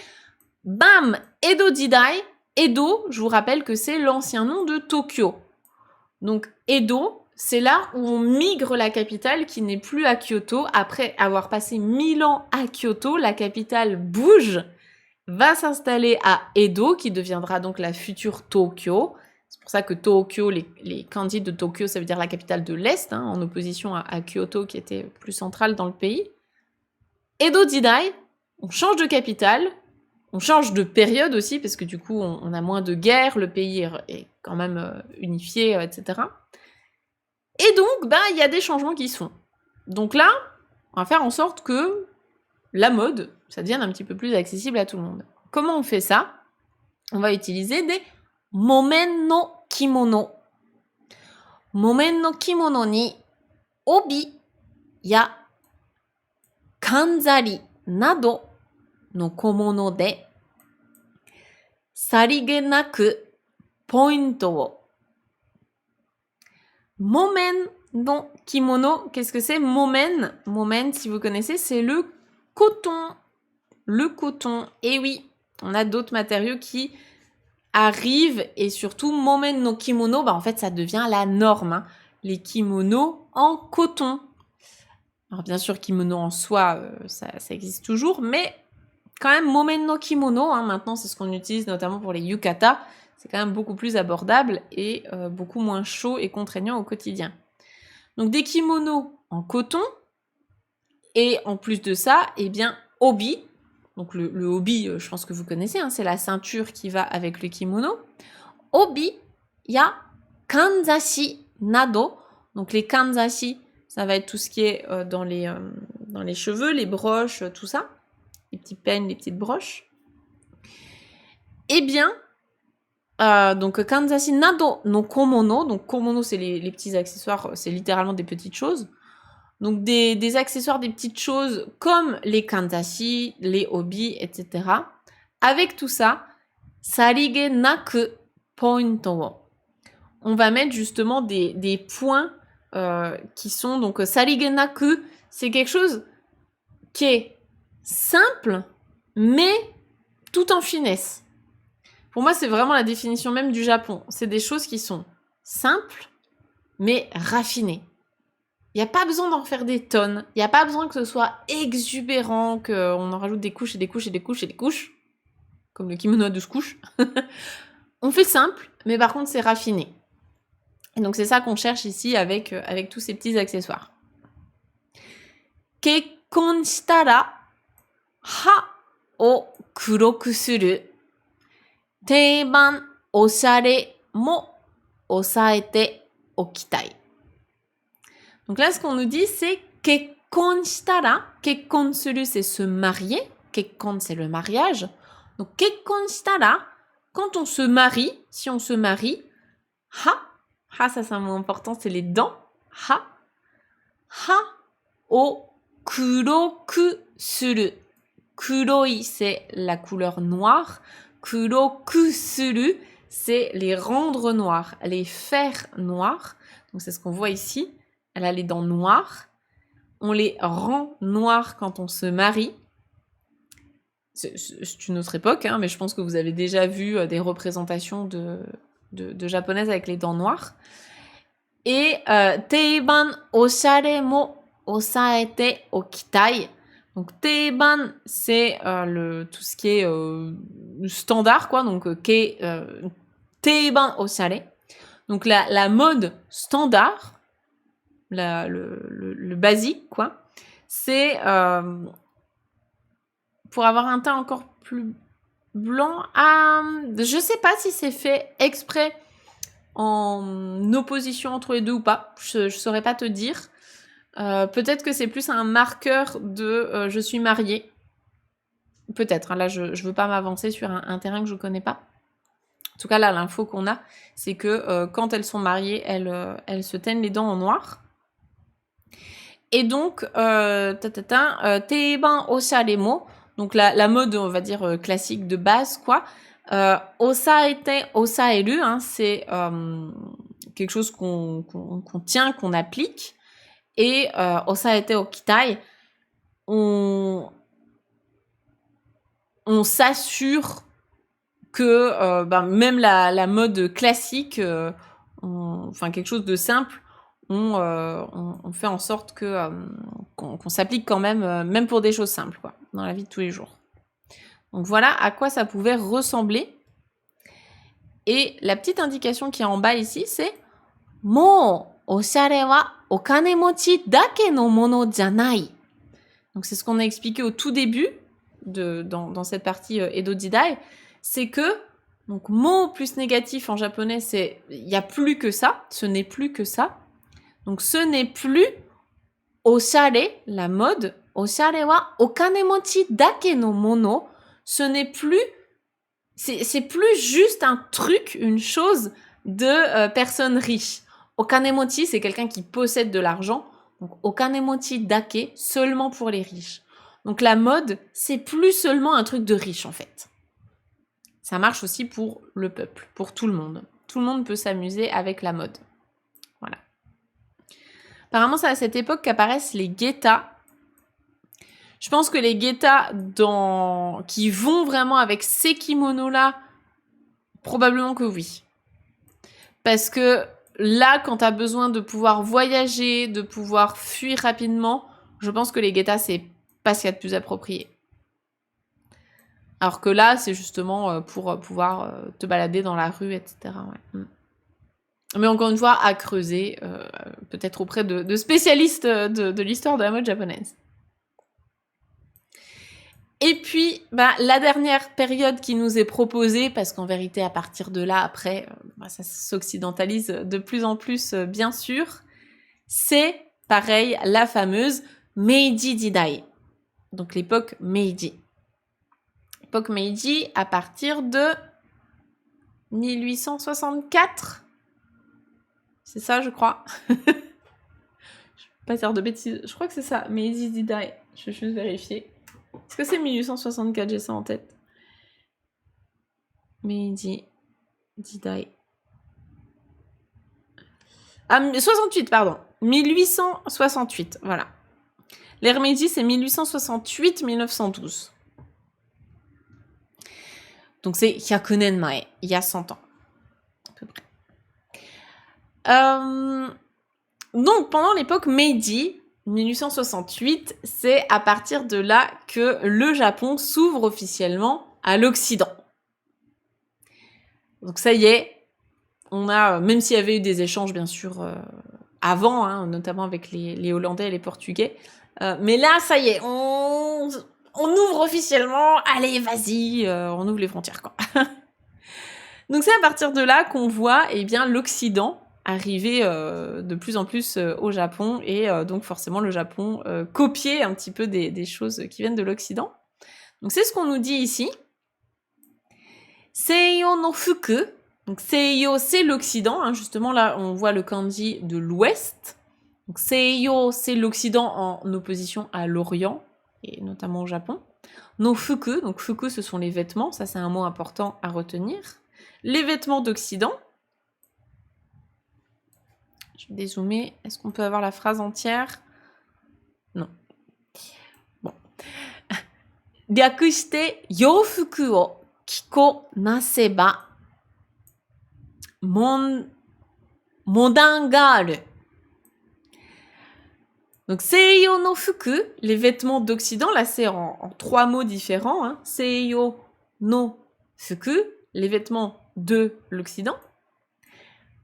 Bam, Edo Jidai. Edo, je vous rappelle que c'est l'ancien nom de Tokyo. Donc Edo, c'est là où on migre la capitale qui n'est plus à Kyoto. Après avoir passé 1000 ans à Kyoto, la capitale bouge, va s'installer à Edo, qui deviendra donc la future Tokyo. C'est pour ça que Tokyo, les kanji de Tokyo, ça veut dire la capitale de l'Est, hein, en opposition à Kyoto, qui était plus centrale dans le pays. Edo Jidai, on change de capitale, on change de période aussi, parce que du coup, on a moins de guerre, le pays est quand même unifié, etc. Et donc, il y a des changements qui se font. Donc là, on va faire en sorte que la mode ça devienne un petit peu plus accessible à tout le monde. Comment on fait ça? On va utiliser des momen no kimono. Momen no kimono ni obi ya kanzari nado no komono de sarigenaku pointo wo. Momen no kimono, qu'est-ce que c'est? Momen, si vous connaissez, c'est le coton. Le coton. Et oui, on a d'autres matériaux qui arrivent et surtout momen no kimono, en fait ça devient la norme. Hein. Les kimonos en coton. Alors bien sûr, kimono en soi, ça existe toujours, mais quand même momen no kimono, maintenant c'est ce qu'on utilise notamment pour les yukata, c'est quand même beaucoup plus abordable et beaucoup moins chaud et contraignant au quotidien. Donc des kimonos en coton, et en plus de ça, obi. Donc le obi, je pense que vous connaissez, c'est la ceinture qui va avec le kimono. Obi, ya kanzashi nado. Donc les kanzashi, ça va être tout ce qui est dans les cheveux, les broches, tout ça. Les petits peignes, les petites broches. Donc kanzashi nado no komono. Donc komono, c'est les petits accessoires, c'est littéralement des petites choses. Donc des accessoires, des petites choses comme les kanzashi, les obi, etc. Avec tout ça, sarigenaku pointo wo. On va mettre justement des points qui sont donc sarigenaku, c'est quelque chose qui est simple mais tout en finesse. Pour moi, c'est vraiment la définition même du Japon. C'est des choses qui sont simples mais raffinées. Il n'y a pas besoin d'en faire des tonnes. Il n'y a pas besoin que ce soit exubérant, qu'on en rajoute des couches et des couches et des couches et des couches. Comme le kimono à 12 couches. On fait simple, mais par contre, c'est raffiné. Et donc, c'est ça qu'on cherche ici avec tous ces petits accessoires. Kekkon shitara, ha o kuroku suru. Teiban oshare mo osaete okitai. Donc là, ce qu'on nous dit, c'est kekkon shitara. Kekkon suru, c'est se marier. Kekkon, c'est le mariage. Donc kekkon shitara, quand on se marie, si on se marie, ha, ça c'est un mot important, c'est les dents. Ha o kuroku suru. Kuroi, c'est la couleur noire. Kuroku suru, c'est les rendre noirs, les faire noirs. Donc c'est ce qu'on voit ici. Elle a les dents noires. On les rend noires quand on se marie. C'est une autre époque, mais je pense que vous avez déjà vu des représentations de japonaises avec les dents noires. Et teiban oshare mo osaete okitai. Donc teiban, c'est tout ce qui est standard, quoi. Donc teiban oshare. Donc la mode standard, le basique, quoi. C'est pour avoir un teint encore plus blanc. Je sais pas si c'est fait exprès en opposition entre les deux ou pas. Je saurais pas te dire. Peut-être que c'est plus un marqueur de je suis mariée. Peut-être. Là, je veux pas m'avancer sur un terrain que je connais pas. En tout cas, là, l'info qu'on a, c'est que quand elles sont mariées, elles se teignent les dents en noir. Et donc, teiban oshare mo, donc la mode, on va dire, classique de base, quoi. Osaete, osaeru, c'est quelque chose qu'on tient, qu'on applique. Et osaete okitai, on s'assure que même la mode classique, quelque chose de simple, on fait en sorte que qu'on s'applique quand même pour des choses simples, quoi, dans la vie de tous les jours. Donc voilà à quoi ça pouvait ressembler. Et la petite indication qui est en bas ici, c'est mo oshare wa okanemochi dake no mono janai. Donc c'est ce qu'on a expliqué au tout début dans cette partie Edo Jidai, c'est que donc mo plus négatif en japonais, c'est il y a plus que ça, ce n'est plus que ça. Donc ce n'est plus oshare, la mode, oshare wa okanemochi dake no mono. Ce n'est plus... C'est plus juste un truc, une chose de personnes riches. Okanemochi, c'est quelqu'un qui possède de l'argent. Donc, okanemochi dake, seulement pour les riches. Donc, la mode, c'est plus seulement un truc de riche, en fait. Ça marche aussi pour le peuple, pour tout le monde. Tout le monde peut s'amuser avec la mode. Voilà. Apparemment, c'est à cette époque qu'apparaissent les getas. Je pense que les getas qui vont vraiment avec ces kimonos-là, probablement que oui. Parce que là, quand tu as besoin de pouvoir voyager, de pouvoir fuir rapidement, je pense que les getas, c'est pas ce qu'il y a de plus approprié. Alors que là, c'est justement pour pouvoir te balader dans la rue, etc. Ouais. Mais encore une fois, à creuser, peut-être auprès de spécialistes de l'histoire de la mode japonaise. Et puis, la dernière période qui nous est proposée, parce qu'en vérité, à partir de là, après, ça s'occidentalise de plus en plus, bien sûr, c'est, pareil, la fameuse Meiji Jidai. Donc l'époque Meiji. L'époque Meiji à partir de 1864. C'est ça, je crois. Je ne vais pas dire de bêtises. Je crois que c'est ça, Meiji Jidai. Je vais juste vérifier. Est-ce que c'est 1864? J'ai ça en tête. Meiji Jidai. Ah, 68, pardon. 1868, voilà. L'ère Meiji, c'est 1868-1912. Donc c'est Hyakunen Mae, il y a 100 ans, à peu près. Donc pendant l'époque Meiji, 1868, c'est à partir de là que le Japon s'ouvre officiellement à l'Occident. Donc ça y est, on a, même s'il y avait eu des échanges bien sûr avant, hein, notamment avec les Hollandais et les Portugais, mais là ça y est, on ouvre officiellement, allez vas-y, on ouvre les frontières quoi. Donc c'est à partir de là qu'on voit l'Occident arriver de plus en plus au Japon et donc forcément le Japon copier un petit peu des choses qui viennent de l'Occident. Donc c'est ce qu'on nous dit ici. Seiyo no fuku. Donc Seiyo c'est l'Occident, hein, justement là on voit le kanji de l'Ouest. Donc Seiyo c'est l'Occident en opposition à l'Orient et notamment au Japon. No fuku, donc fuku ce sont les vêtements, ça c'est un mot important à retenir. Les vêtements d'Occident. Je vais dézoomer. Est-ce qu'on peut avoir la phrase entière? Non. Bon. Ryakushite youfuku o kiko naseba modan ga aru. Donc seiyo no fuku, les vêtements d'Occident, là c'est en 3 mots différents. Hein. Seiyo no fuku, les vêtements de l'Occident.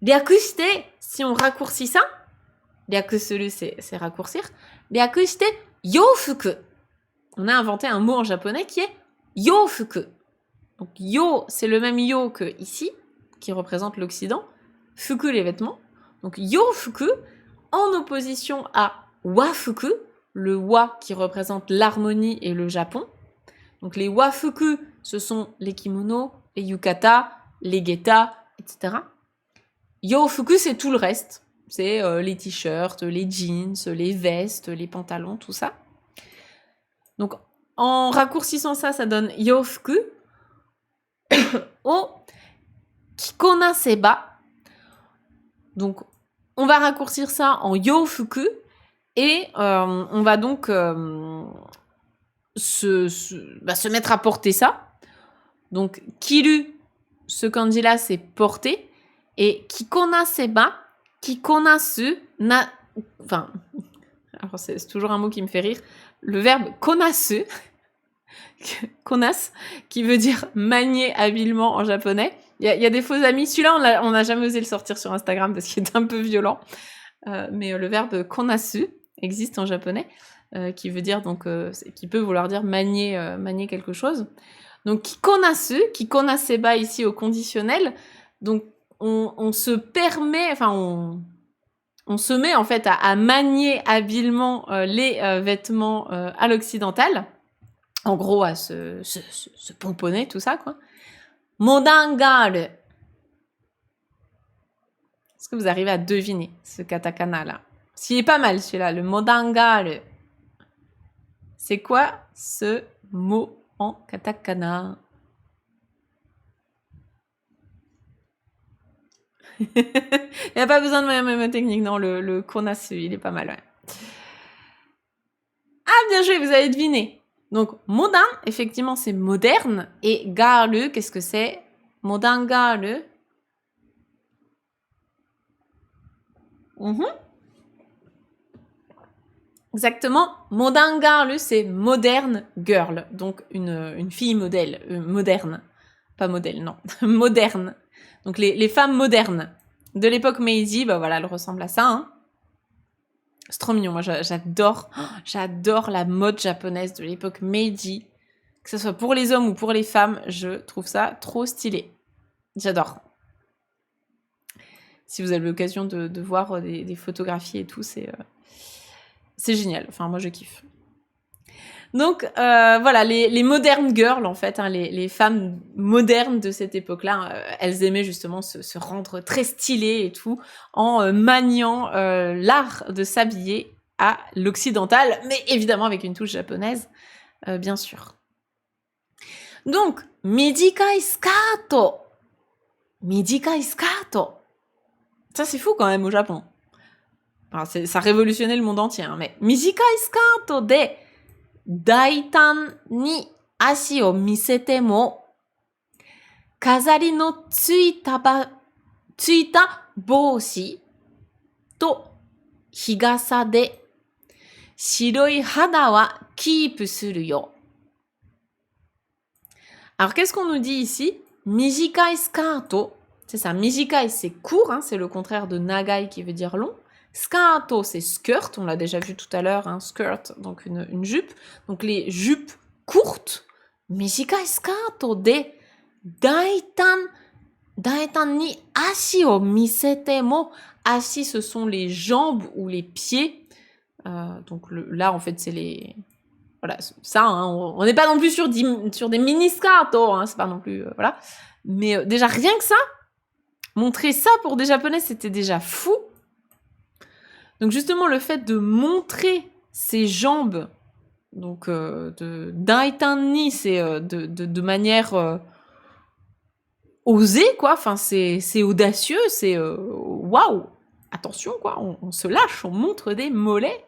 Ryakushite, si on raccourcit ça, ryakusuru c'est raccourcir, ryakushite youfuku. On a inventé un mot en japonais qui est youfuku. Donc yo, c'est le même yo que ici, qui représente l'Occident. Fuku, les vêtements. Donc youfuku, en opposition à wafuku, le wa qui représente l'harmonie et le Japon. Donc les wafuku, ce sont les kimonos, les yukata, les geta, etc. Yofuku, c'est tout le reste. C'est les t-shirts, les jeans, les vestes, les pantalons, tout ça. Donc, en raccourcissant ça, ça donne yofuku. O kikonaseba. Donc, on va raccourcir ça en yofuku. Et on va donc se mettre à porter ça. Donc, kiru, ce kanji-là, c'est porter. Et kikonaseba, kikonasu, enfin, alors c'est toujours un mot qui me fait rire, le verbe konasu, konas, qui veut dire manier habilement en japonais. Il y a des faux amis, celui-là on n'a jamais osé le sortir sur Instagram parce qu'il est un peu violent, mais le verbe konasu existe en japonais, qui veut dire donc, qui peut vouloir dire manier quelque chose. Donc kikonasu, kikonaseba ici au conditionnel, donc on se permet, enfin on se met en fait à manier habilement les vêtements à l'occidental. En gros, à se pomponner, tout ça, quoi. Modern girl. Est-ce que vous arrivez à deviner ce katakana-là? S'il est pas mal, celui-là, le modern girl. C'est quoi ce mot en katakana? Il n'y a pas besoin de ma technique, non, le konasu, il est pas mal, ouais. Ah, bien joué, vous avez deviné. Donc, modern, effectivement, c'est moderne. Et garu, qu'est-ce que c'est? Modern garu. Exactement. Modern garu, c'est moderne girl. Donc, une fille modèle. Moderne. Pas modèle, non. Moderne. Donc, les femmes modernes. De l'époque Meiji, bah voilà, elles ressemblent à ça, hein. C'est trop mignon, moi j'adore la mode japonaise de l'époque Meiji. Que ce soit pour les hommes ou pour les femmes, je trouve ça trop stylé. J'adore. Si vous avez l'occasion de voir des photographies et tout, c'est génial. Enfin, moi je kiffe. Donc voilà, les modern girls en fait, hein, les femmes modernes de cette époque-là, elles aimaient justement se rendre très stylées et tout en maniant l'art de s'habiller à l'occidental, mais évidemment avec une touche japonaise, bien sûr. Donc, mijikai skato. Mijikai skato. Ça c'est fou quand même au Japon. Enfin, ça révolutionnait le monde entier, hein, mais mijikai skato de 大胆に足を見せても、飾りのついた帽子と日傘で白い肌はキープするよ。Alors, qu'est-ce qu'on nous dit ici? Mijikai skato, c'est ça. Mijikai, c'est court, hein, c'est le contraire de nagai qui veut dire long. Skato, c'est skirt, on l'a déjà vu tout à l'heure, hein, skirt, donc une jupe. Donc les jupes courtes. Mijikai skato de daitan ni ashi o misete mo. Ashi, ce sont les jambes ou les pieds. Donc là, en fait, c'est les... Voilà, ça, hein, on n'est pas non plus sur des mini-skato, hein, c'est pas non plus... voilà. Mais déjà, rien que ça, montrer ça pour des Japonais, c'était déjà fou. Donc justement, le fait de montrer ses jambes, donc daitani, c'est de manière osée, quoi. Enfin, c'est audacieux, c'est waouh, attention, quoi. On se lâche, on montre des mollets.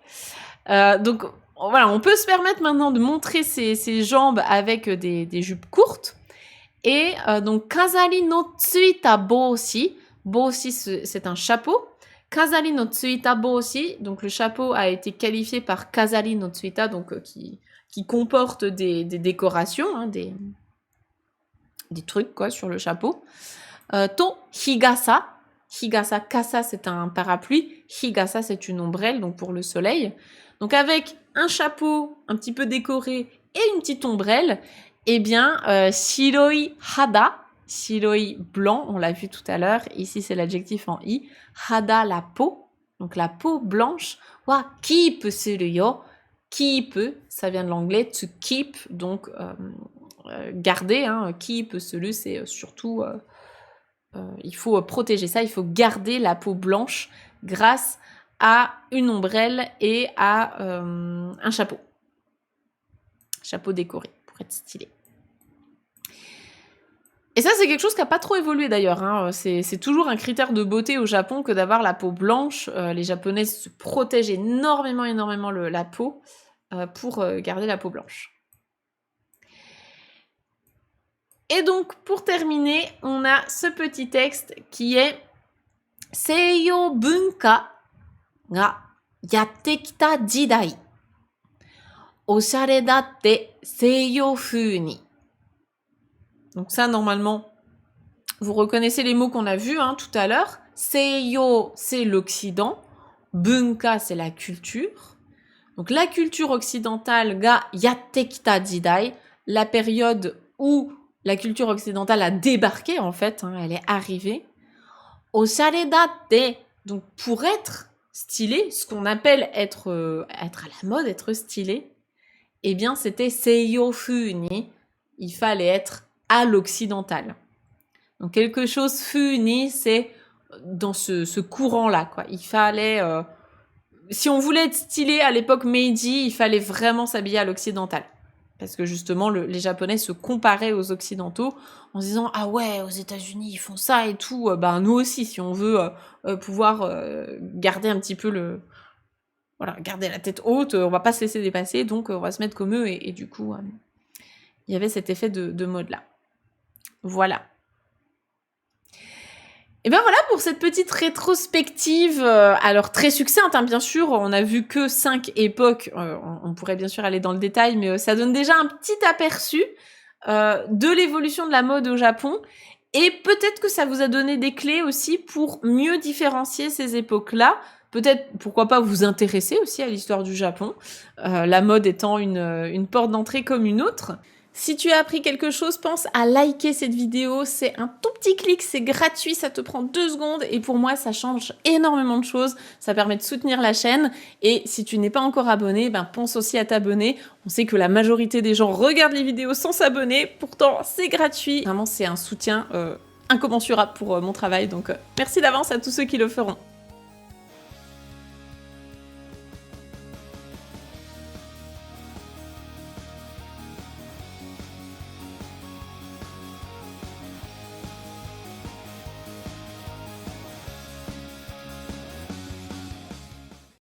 Donc voilà, on peut se permettre maintenant de montrer ses jambes avec des jupes courtes. Et donc kazari no tsuita boshi, boshi c'est un chapeau. Kazari no tsuita boshi, donc le chapeau a été qualifié par kazari no tsuita, donc qui comporte des décorations, hein, des trucs quoi sur le chapeau. To higasa, higasa, kasa c'est un parapluie, higasa c'est une ombrelle, donc pour le soleil. Donc avec un chapeau un petit peu décoré et une petite ombrelle, eh bien shiroi hada, shiroi blanc, on l'a vu tout à l'heure, ici c'est l'adjectif en i, hada la peau, donc la peau blanche, wa keep suru yo, keep, ça vient de l'anglais, to keep, donc garder, hein, keep suru c'est surtout, il faut protéger ça, il faut garder la peau blanche grâce à une ombrelle et à un chapeau décoré pour être stylé. Et ça, c'est quelque chose qui n'a pas trop évolué d'ailleurs, hein. C'est toujours un critère de beauté au Japon que d'avoir la peau blanche. Les Japonais se protègent énormément la peau pour garder la peau blanche. Et donc, pour terminer, on a ce petit texte qui est Seiyo bunka ga yatte kita jidai. Oshare datte seiyo fuu ni. Donc ça, normalement, vous reconnaissez les mots qu'on a vus hein, tout à l'heure. Seiyo, c'est l'Occident. Bunka, c'est la culture. Donc la culture occidentale ga yatte kita jidai, la période où la culture occidentale a débarqué en fait, hein, elle est arrivée. Oshare datte, donc pour être stylé, ce qu'on appelle être à la mode, être stylé, eh bien c'était seiyofu ni. Il fallait être à l'occidental. Donc quelque chose fu ni, c'est dans ce courant-là, quoi. Il fallait... si on voulait être stylé à l'époque Meiji, il fallait vraiment s'habiller à l'occidental. Parce que justement, les Japonais se comparaient aux Occidentaux en se disant « Ah ouais, aux États-Unis ils font ça et tout, ben nous aussi, si on veut pouvoir garder un petit peu voilà, garder la tête haute, on va pas se laisser dépasser, donc on va se mettre comme eux. » Et du coup, il y avait cet effet de mode-là. Voilà. Et ben voilà pour cette petite rétrospective, alors très succincte, hein, bien sûr, on a vu que 5 époques, on pourrait bien sûr aller dans le détail, mais ça donne déjà un petit aperçu de l'évolution de la mode au Japon, et peut-être que ça vous a donné des clés aussi pour mieux différencier ces époques-là, peut-être, pourquoi pas, vous intéresser aussi à l'histoire du Japon, la mode étant une porte d'entrée comme une autre. Si tu as appris quelque chose, pense à liker cette vidéo, c'est un tout petit clic, c'est gratuit, ça te prend 2 secondes et pour moi ça change énormément de choses, ça permet de soutenir la chaîne et si tu n'es pas encore abonné, ben pense aussi à t'abonner. On sait que la majorité des gens regardent les vidéos sans s'abonner, pourtant c'est gratuit. Vraiment c'est un soutien incommensurable pour mon travail, donc merci d'avance à tous ceux qui le feront.